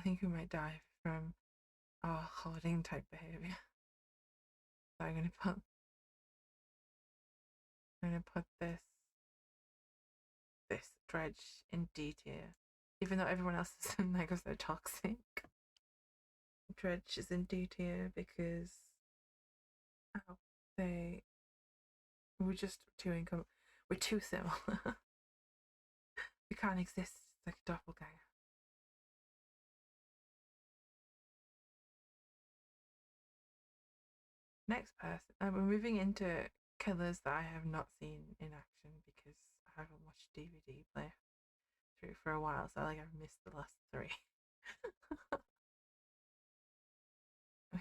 think we might die from our hoarding type behavior. So I'm gonna put this Dredge in D tier, even though everyone else is in there because they're toxic. Dredge is in D tier because they we're just too income. We're too similar. We can't exist like a doppelganger. Next person, we're moving into killers that I have not seen in action because I haven't watched DVD play through for a while, so like I've missed the last three.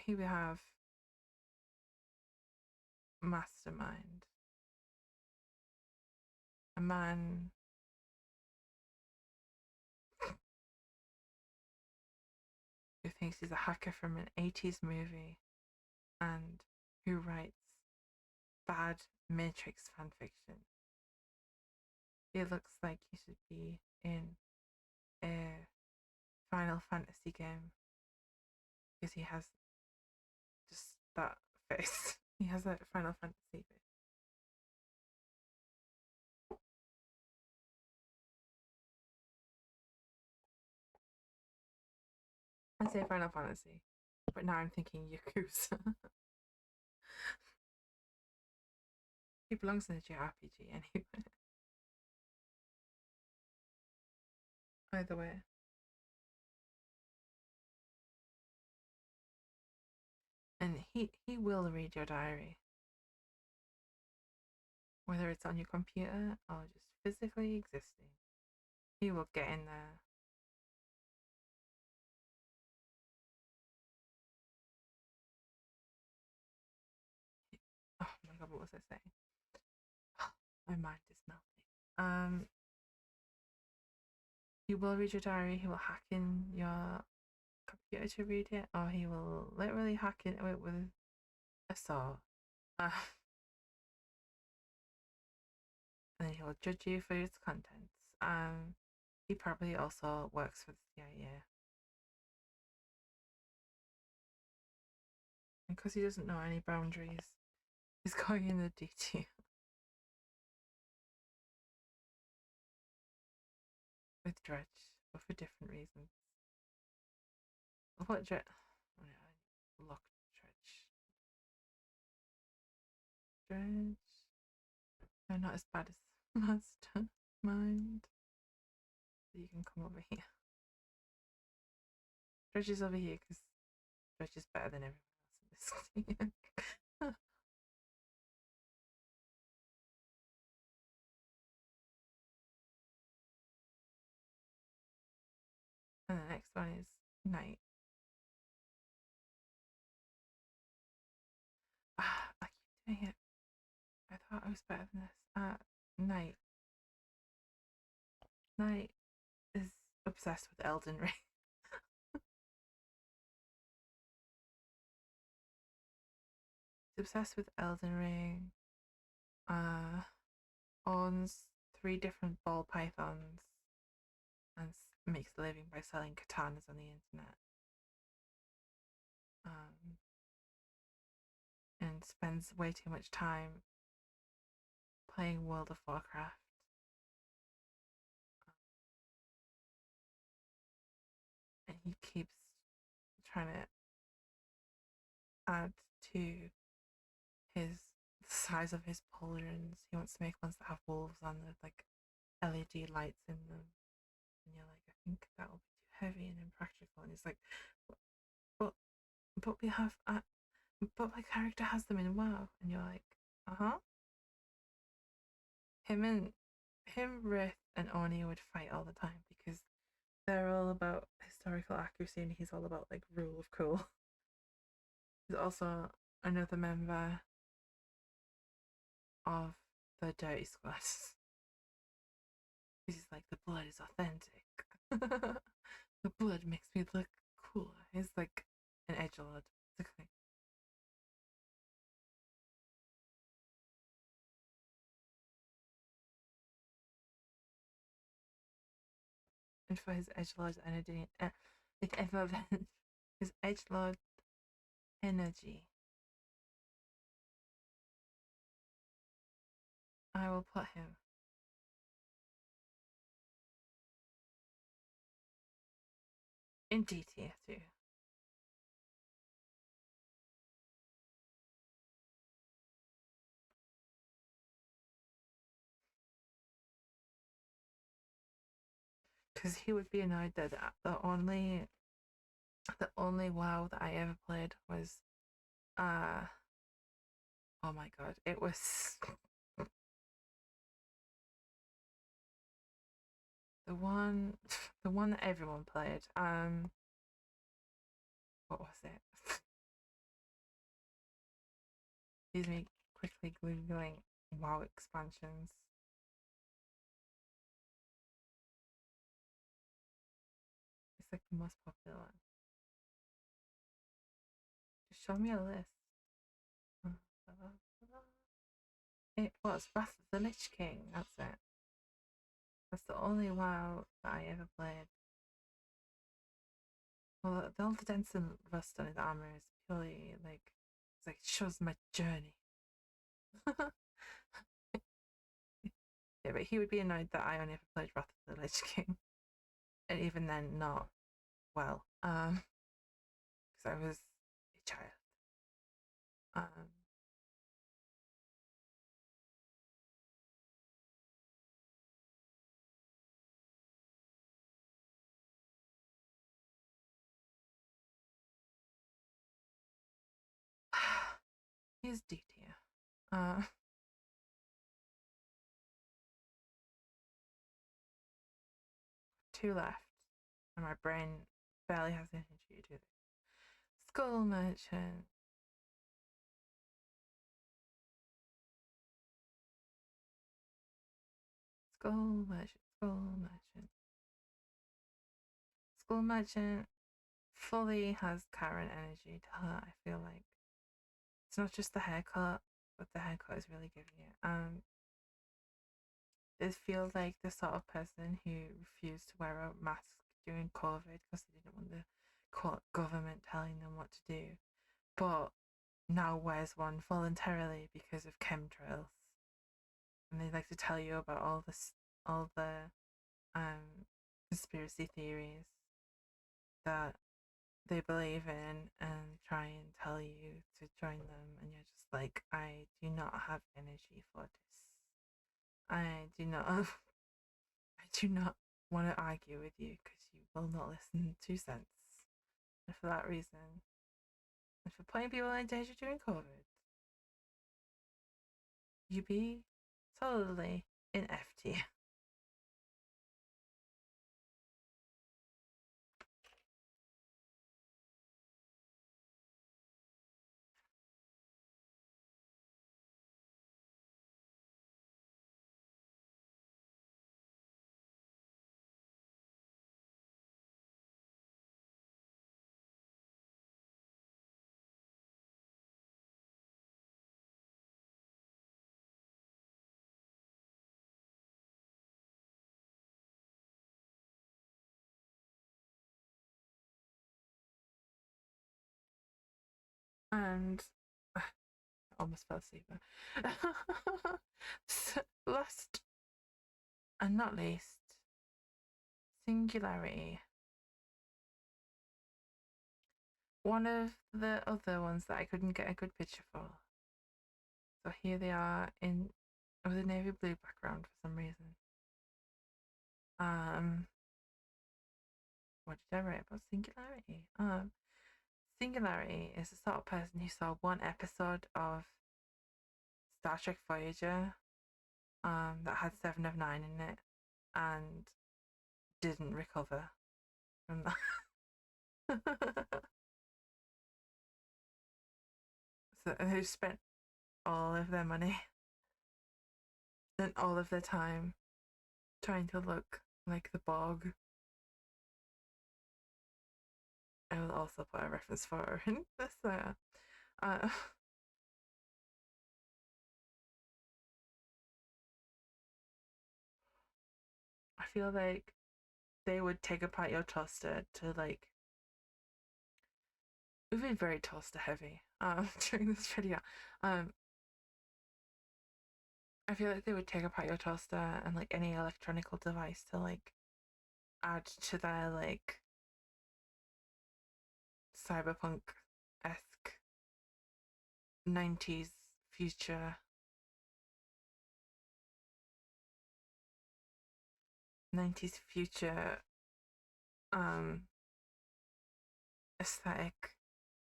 Here we have Mastermind, a man who thinks he's a hacker from an 80s movie and who writes bad Matrix fanfiction. He looks like he should be in a Final Fantasy game because he has just that face. He has a Final Fantasy face. I say Final Fantasy, but now I'm thinking Yakuza. He belongs in a JRPG anyway. Either way. And he will read your diary. Whether it's on your computer or just physically existing. He will get in there. Oh my god, what was I saying? My mind is melting. He will read your diary, he will hack in your computer to read it, or he will literally hack into it with a saw. Uh, and he'll judge you for its contents. He probably also works for the CIA. And because he doesn't know any boundaries, he's going in the D tier. With Dredge, but for different reasons. What Dredge? Oh, yeah, locked Dredge. Dredge. No, not as bad as Mastermind. So you can come over here. Dredge is over here because Dredge is better than everyone else in this team. And the next one is Night. I keep doing it. I thought I was better than this. Night. Night is obsessed with Elden Ring. He's obsessed with Elden Ring. Owns 3 different ball pythons and makes a living by selling katanas on the internet. And spends way too much time playing World of Warcraft. And he keeps trying to add to his the size of his pauldrons. He wants to make ones that have wolves on the like LED lights in them. And you're like, I think that will be too heavy and impractical. And he's like, but we have but my character has them in WoW. And you're like, uh-huh. Him, Rith, and Oni would fight all the time because they're all about historical accuracy and he's all about like rule of cool. He's also another member of the Dirty Squad. He's like, the blood is authentic. The blood makes me look cooler. He's like an edgelord, basically. And for his edgelord energy, his edgelord energy, I will put him in D tier too. Because he would be annoyed that the only WoW that I ever played was oh my god, it was the one that everyone played. What was it? Excuse me, quickly googling WoW expansions. It's like the most popular one. Just show me a list. It was Wrath of the Lich King. That's it. That's the only WoW that I ever played. Well, all the dents and rust on his armor is purely like it's like it shows my journey. Yeah, but he would be annoyed that I only ever played Wrath of the Lich King, and even then, not well. Because I was a child. He's D tier. 2 left, and my brain barely has anything to do this. Skull Merchant. Skull Merchant. Skull Merchant. Skull Merchant fully has Karen energy to her. I feel like it's not just the haircut, but the haircut is really giving it. It feels like the sort of person who refused to wear a mask during COVID because they didn't want the government telling them what to do. But now wears one voluntarily because of chemtrails, and they like to tell you about all the um, conspiracy theories that they believe in, and try and tell you to join them, and you're just like, I do not have energy for this. I do not. I do not want to argue with you because you will not listen to sense. And for that reason, and for putting people in danger during COVID, you be solidly in F tier. And I almost fell asleep. Last and not least, singularity. One of the other ones that I couldn't get a good picture for. So here they are in with a navy blue background for some reason. What did I write about singularity? Singularity is the sort of person who saw one episode of Star Trek Voyager, that had Seven of Nine in it, and didn't recover from that. So who spent all of their money and all of their time trying to look like the Borg. I will also put a reference for in this. Uh, I feel like they would take apart your toaster to like. We've been very toaster heavy during this video. Um, I feel like they would take apart your toaster and like any electronical device to like add to their like cyberpunk esque 90s future 90s future um aesthetic.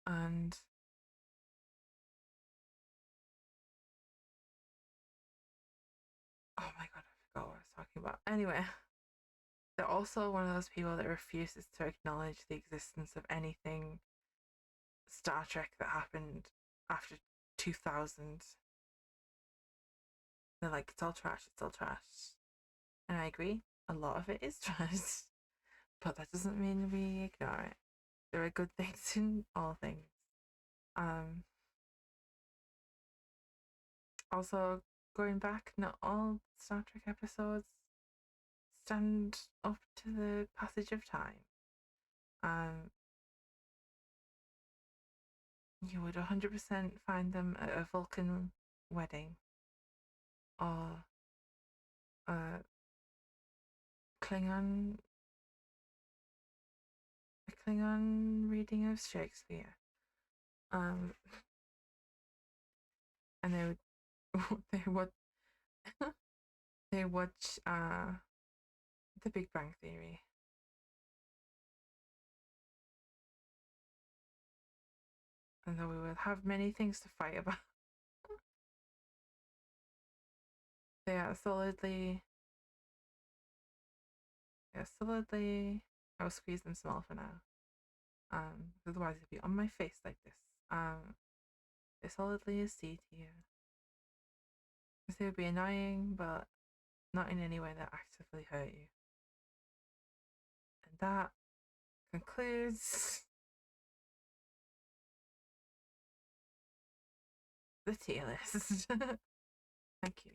And oh my god, I forgot what I was talking about. Anyway, they're also one of those people that refuses to acknowledge the existence of anything Star Trek that happened after 2000. They're like, it's all trash, it's all trash. And I agree, a lot of it is trash. But that doesn't mean we ignore it. There are good things in all things. Um, Also, going back, not all Star Trek episodes stand up to the passage of time. Um, you would 100% find them at a Vulcan wedding or a Klingon a Klingon reading of Shakespeare. Um, and they would they would they watch The Big Bang Theory. And though we would have many things to fight about, they are solidly I'll squeeze them small for now. Otherwise it'd be on my face like this. They're solidly a C tier. Because they would be annoying, but not in any way that actively hurt you. And that concludes the tier list. Thank you.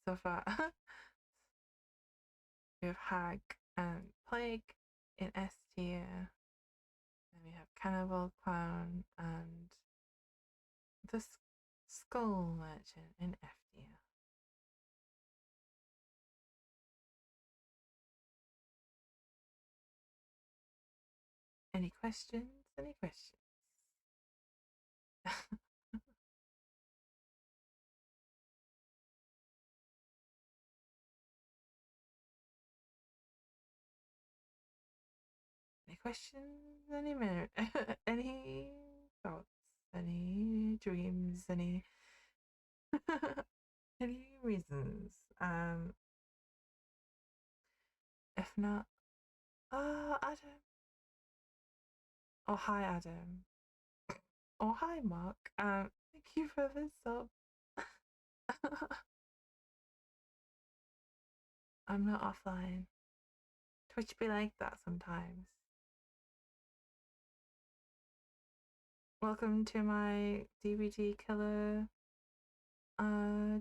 so far. We have Hag and Plague in S tier. And we have Cannibal Clown and the Skull Merchant in F tier. Any questions? Any questions? Any questions? Any minute? Any thoughts? Any dreams? Any any reasons? If not, Adam. Oh, hi, Adam. Oh, hi, Mark. Thank you for the sub. I'm not offline. Twitch be like that sometimes. Welcome to my DBD killer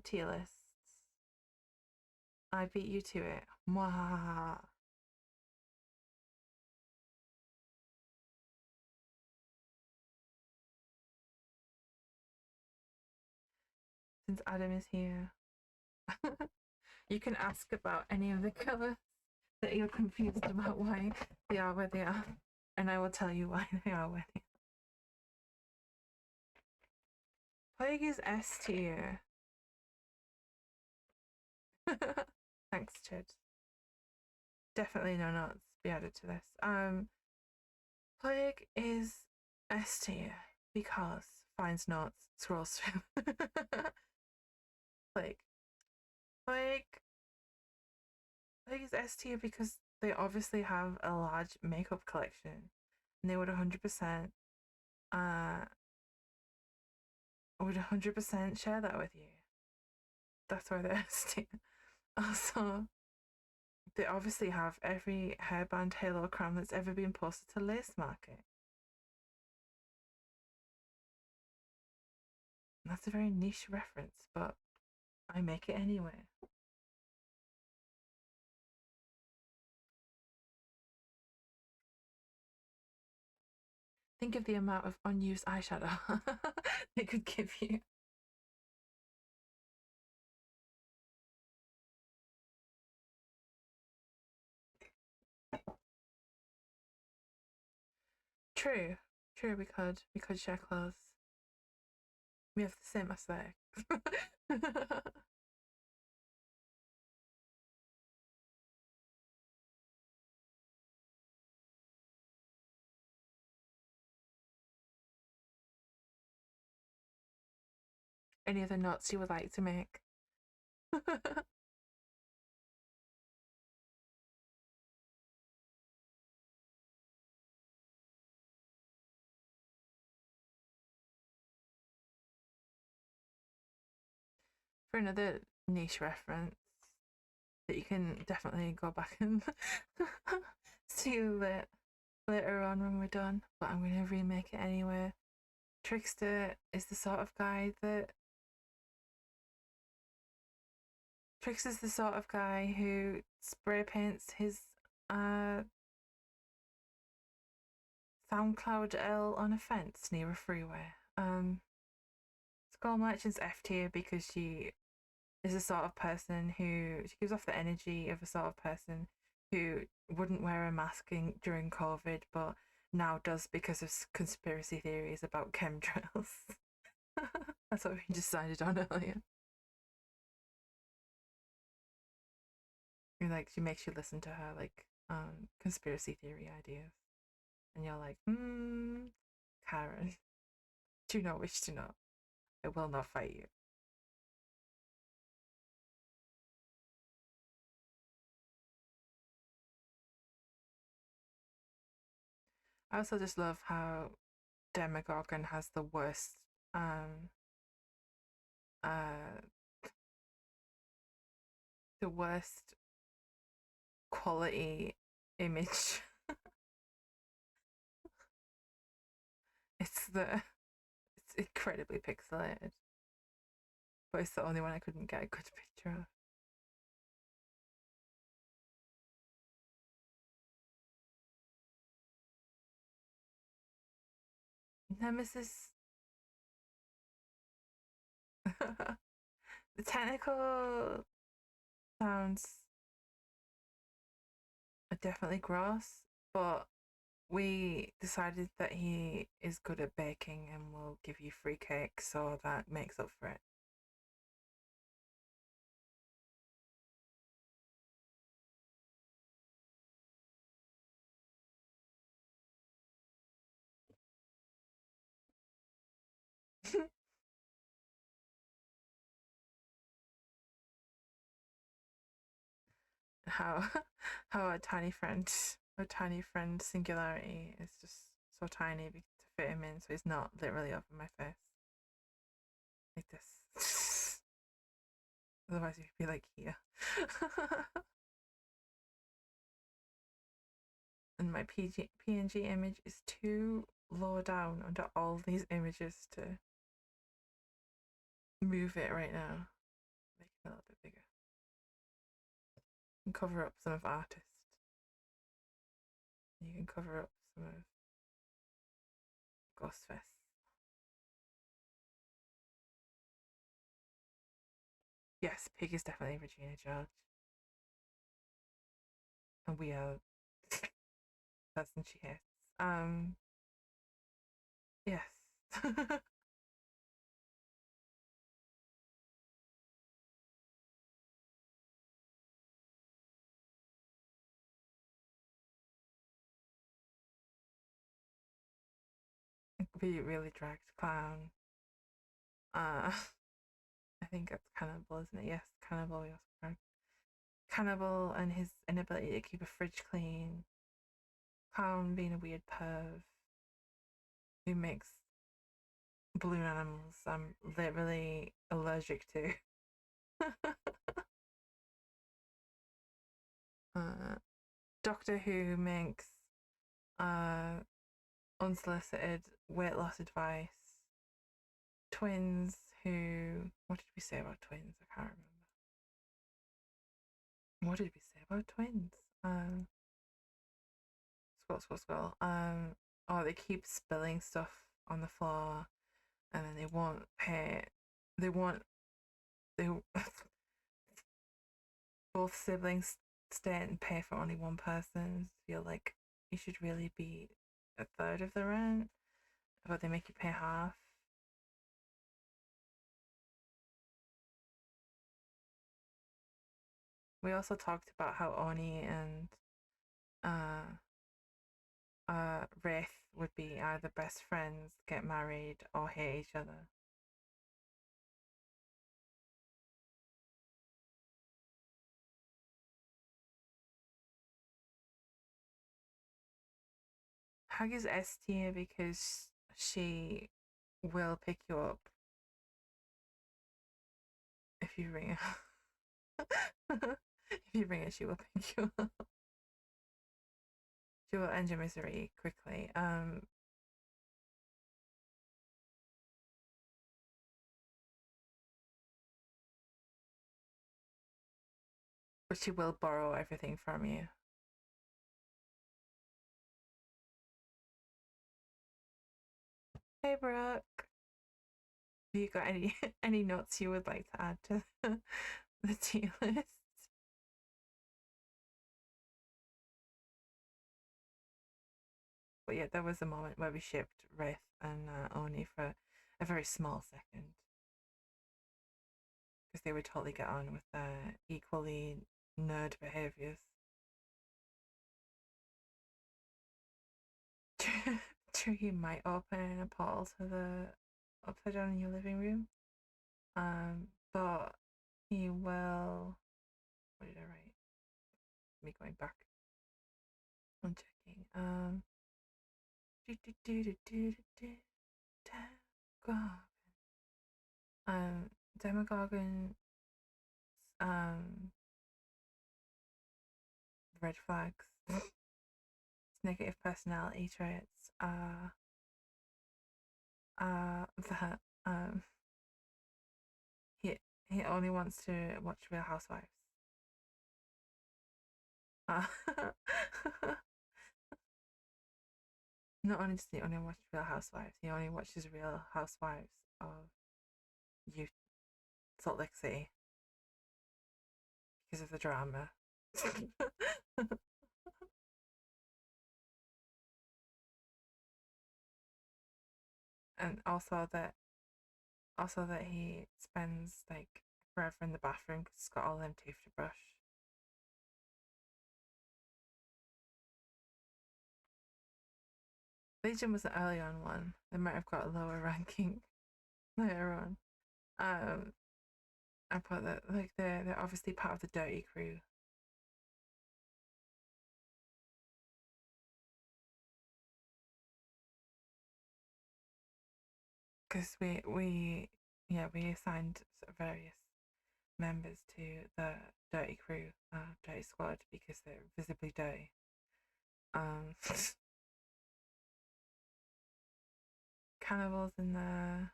tier lists. I beat you to it. Mwah. Since Adam is here, you can ask about any of the killers that you're confused about why they are where they are, and I will tell you why they are where they are. Plague is S tier. Thanks, Chid. Definitely no notes be added to this. Plague is S tier because finds notes, scrolls through. Plague. Plague. Plague is S tier because they obviously have a large makeup collection, and they would 100% share that with you. That's why they're S tier. Also, they obviously have every hairband, halo, crown that's ever been posted to Lace Market. And that's a very niche reference, but I make it anyway. Think of the amount of unused eyeshadow they could give you. True, true. We could share clothes. We have the same aesthetic. Any other notes you would like to make? For another niche reference that you can definitely go back and see later on when we're done, but I'm going to remake it anyway. Trickster is the sort of guy that Trickster's the sort of guy who spray paints his SoundCloud L on a fence near a freeway. Skull Merchant's F tier because she is a sort of person who she gives off the energy of a sort of person who wouldn't wear a mask during COVID, but now does because of conspiracy theories about chemtrails. That's what we decided on earlier. And like she makes you listen to her like conspiracy theory ideas, and you're like, Karen, do not wish to know. I will not fight you. I also just love how Demogorgon has the worst uh the worst quality image. It's incredibly pixelated, but it's the only one I couldn't get a good picture of. Nemesis. The technical sounds are definitely gross, but we decided that he is good at baking and will give you free cake, so that makes up for it. how how a tiny friend singularity is just so tiny to fit him in, so he's not literally over my face like this. Otherwise, he'd be like here. And my PNG image is too low down under all these images to move it right now. Make it a little bit bigger and cover up some of artist. You can cover up some of Ghostface. Yes, Pig is definitely Regina George. And we are person she hates. Yes. Be really dragged clown. I think that's Cannibal, isn't it? Yes, Cannibal. We also dragged Cannibal and his inability to keep a fridge clean. Clown being a weird perv who makes balloon animals I'm literally allergic to. uh, Doctor Who makes uh, unsolicited weight loss advice. Twins who. What did we say about twins? I can't remember. What did we say about twins? Scroll. Oh, they keep spilling stuff on the floor, and then they won't pay. They won't. They both siblings stay and pay for only one person. Feel like you should really be a third of the rent, but they make you pay half. We also talked about how Oni and uh Wraith would be either best friends, get married, or hate each other. Hag is S tier because she will pick you up if you ring her. If you ring her, she will pick you up. She will end your misery quickly. But she will borrow everything from you. Hey, Brooke. Have you got any any notes you would like to add to the tea list? But yeah, there was a moment where we shipped Wraith and Oni for a very small second because they would totally get on with their equally nerd behaviors. Tree might open a portal to the upside down in your living room. But he will. What did I write? Me going back. I'm checking. Demogorgon. Um, red flags. Negative personality traits that he he only wants to watch Real Housewives. Uh, Not only does he only watch Real Housewives, he only watches Real Housewives of Youth Salt Lake City because of the drama. And also that he spends like forever in the bathroom because he's got all them teeth to brush. Legion was the early on one. They might have got a lower ranking later on. I put that like they're obviously part of the dirty crew. Because we assigned sort of various members to the dirty crew, dirty squad because they're visibly dirty. Cannibals in there,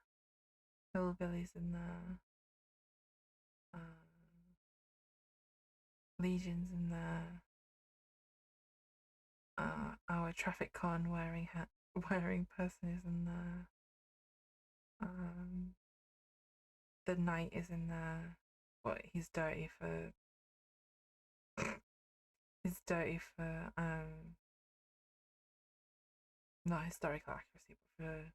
hillbillies in there, legions in there. Our traffic con wearing person is in there. The knight is in there. What he's dirty for? He's dirty for not historical accuracy, but for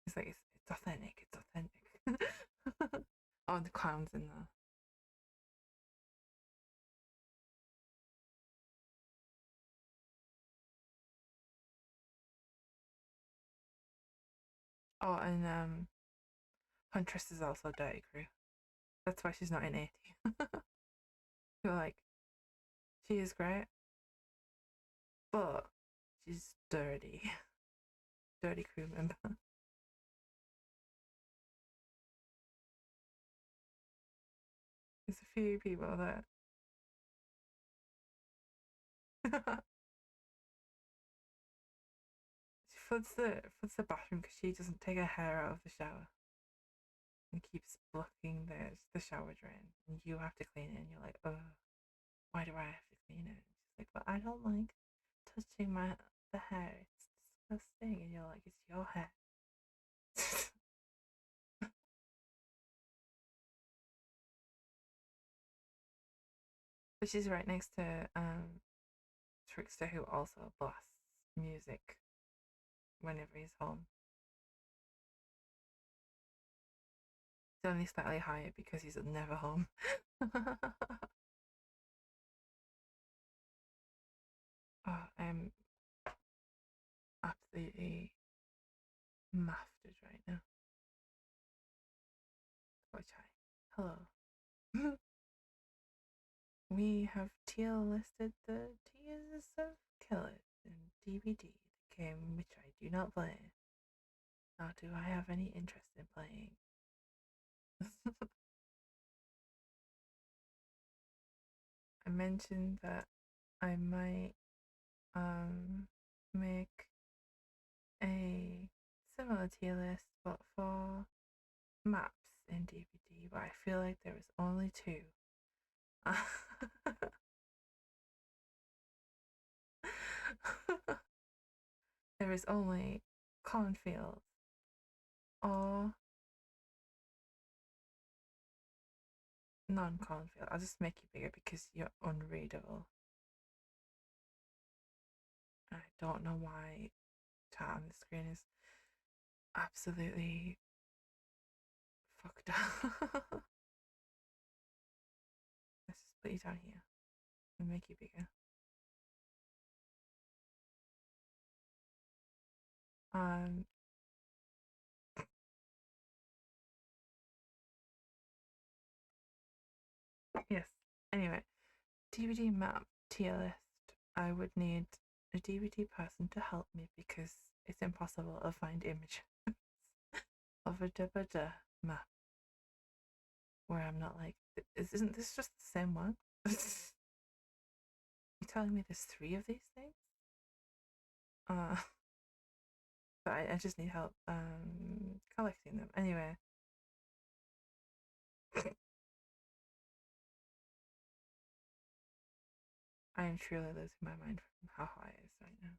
it's like it's authentic. It's authentic. Oh, the clown's in there. Oh, and Huntress is also dirty crew. That's why she's not in 80. You're like, she is great, but she's dirty. Dirty crew member. There's a few people that she floods the bathroom because she doesn't take her hair out of the shower and keeps blocking the shower drain. And you have to clean it, and you're like, oh, why do I have to clean it? And she's like, but I don't like touching the hair. It's disgusting. And you're like, it's your hair. But she's right next to Trickster, who also blasts music whenever he's home. He's only slightly higher because he's never home. Oh, I'm absolutely mafted right now. Which hello. We have TL listed the Tears of Killers in DBD, the game which I do not play. Nor do I have any interest in playing. I mentioned that I might make a similar tier list but for maps in DBD, but I feel like there is only two. There is only cornfields or non-cornfield. I'll just make you bigger because you're unreadable. I don't know why chat on the screen is absolutely fucked up. Let's just put you down here and make you bigger. Um, yes. Anyway, DVD map tier list. I would need a DVD person to help me because it's impossible to find images of a DBD map where I'm not like, isn't this just the same one? You're telling me there's three of these things? But I just need help collecting them. Anyway. I am truly losing my mind from how high it is right now.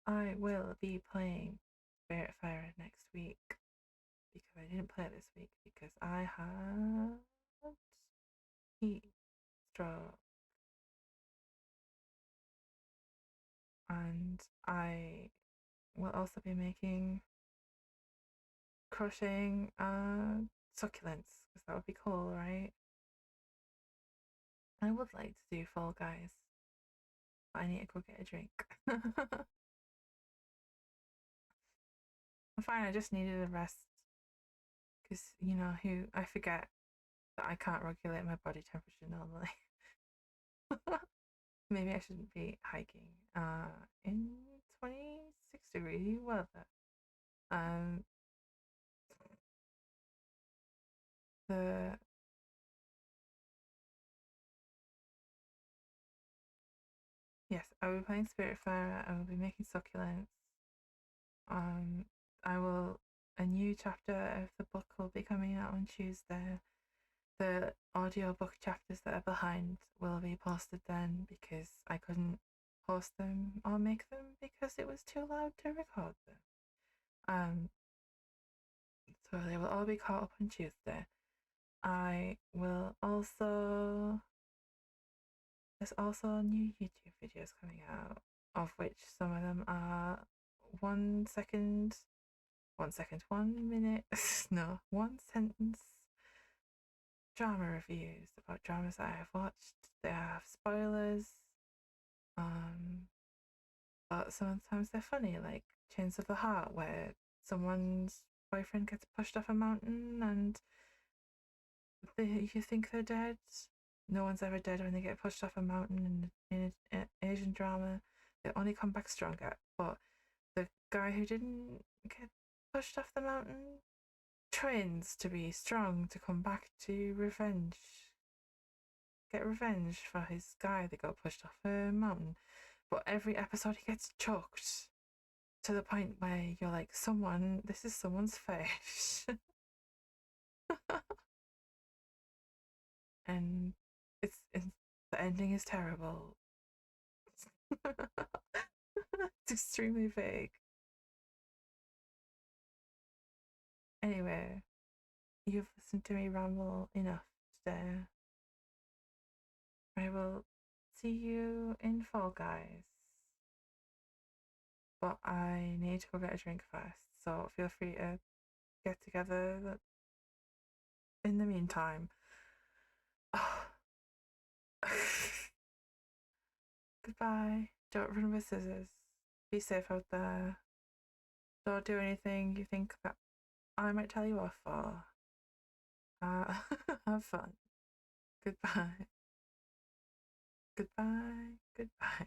I will be playing Spiritfarer next week because I didn't play it this week because I had heat stroke and I will also be making crocheting succulents because that would be cool, right? I would like to do Fall Guys, but I need to go get a drink. I'm fine, I just needed a rest because you know who I forget that I can't regulate my body temperature normally. Maybe I shouldn't be hiking in 26-degree weather. Um the Yes, I will be playing Spiritfarer, I will be making succulents. Um I will A new chapter of the book will be coming out on Tuesday. The audiobook chapters that are behind will be posted then because I couldn't post them or make them because it was too loud to record them. So they will all be caught up on Tuesday. I will also There's also new YouTube videos coming out, of which some of them are 1 second, 1 second, 1 minute, no, 1 sentence drama reviews about dramas that I have watched. They have spoilers, um, but sometimes they're funny, like Chains of the Heart, where someone's boyfriend gets pushed off a mountain and you think they're dead. No one's ever dead when they get pushed off a mountain in an Asian drama. They only come back stronger. But the guy who didn't get pushed off the mountain trains to be strong to come back to get revenge for his guy that got pushed off a mountain. But every episode he gets choked to the point where you're like, this is someone's face. And the ending is terrible. It's extremely vague. Anyway, you've listened to me ramble enough today. I will see you in Fall Guys. But I need to go get a drink first, so feel free to get together in the meantime. Goodbye. Don't run with scissors. Be safe out there. Don't do anything you think that I might tell you off for. Uh, have fun. Goodbye. Goodbye. Goodbye.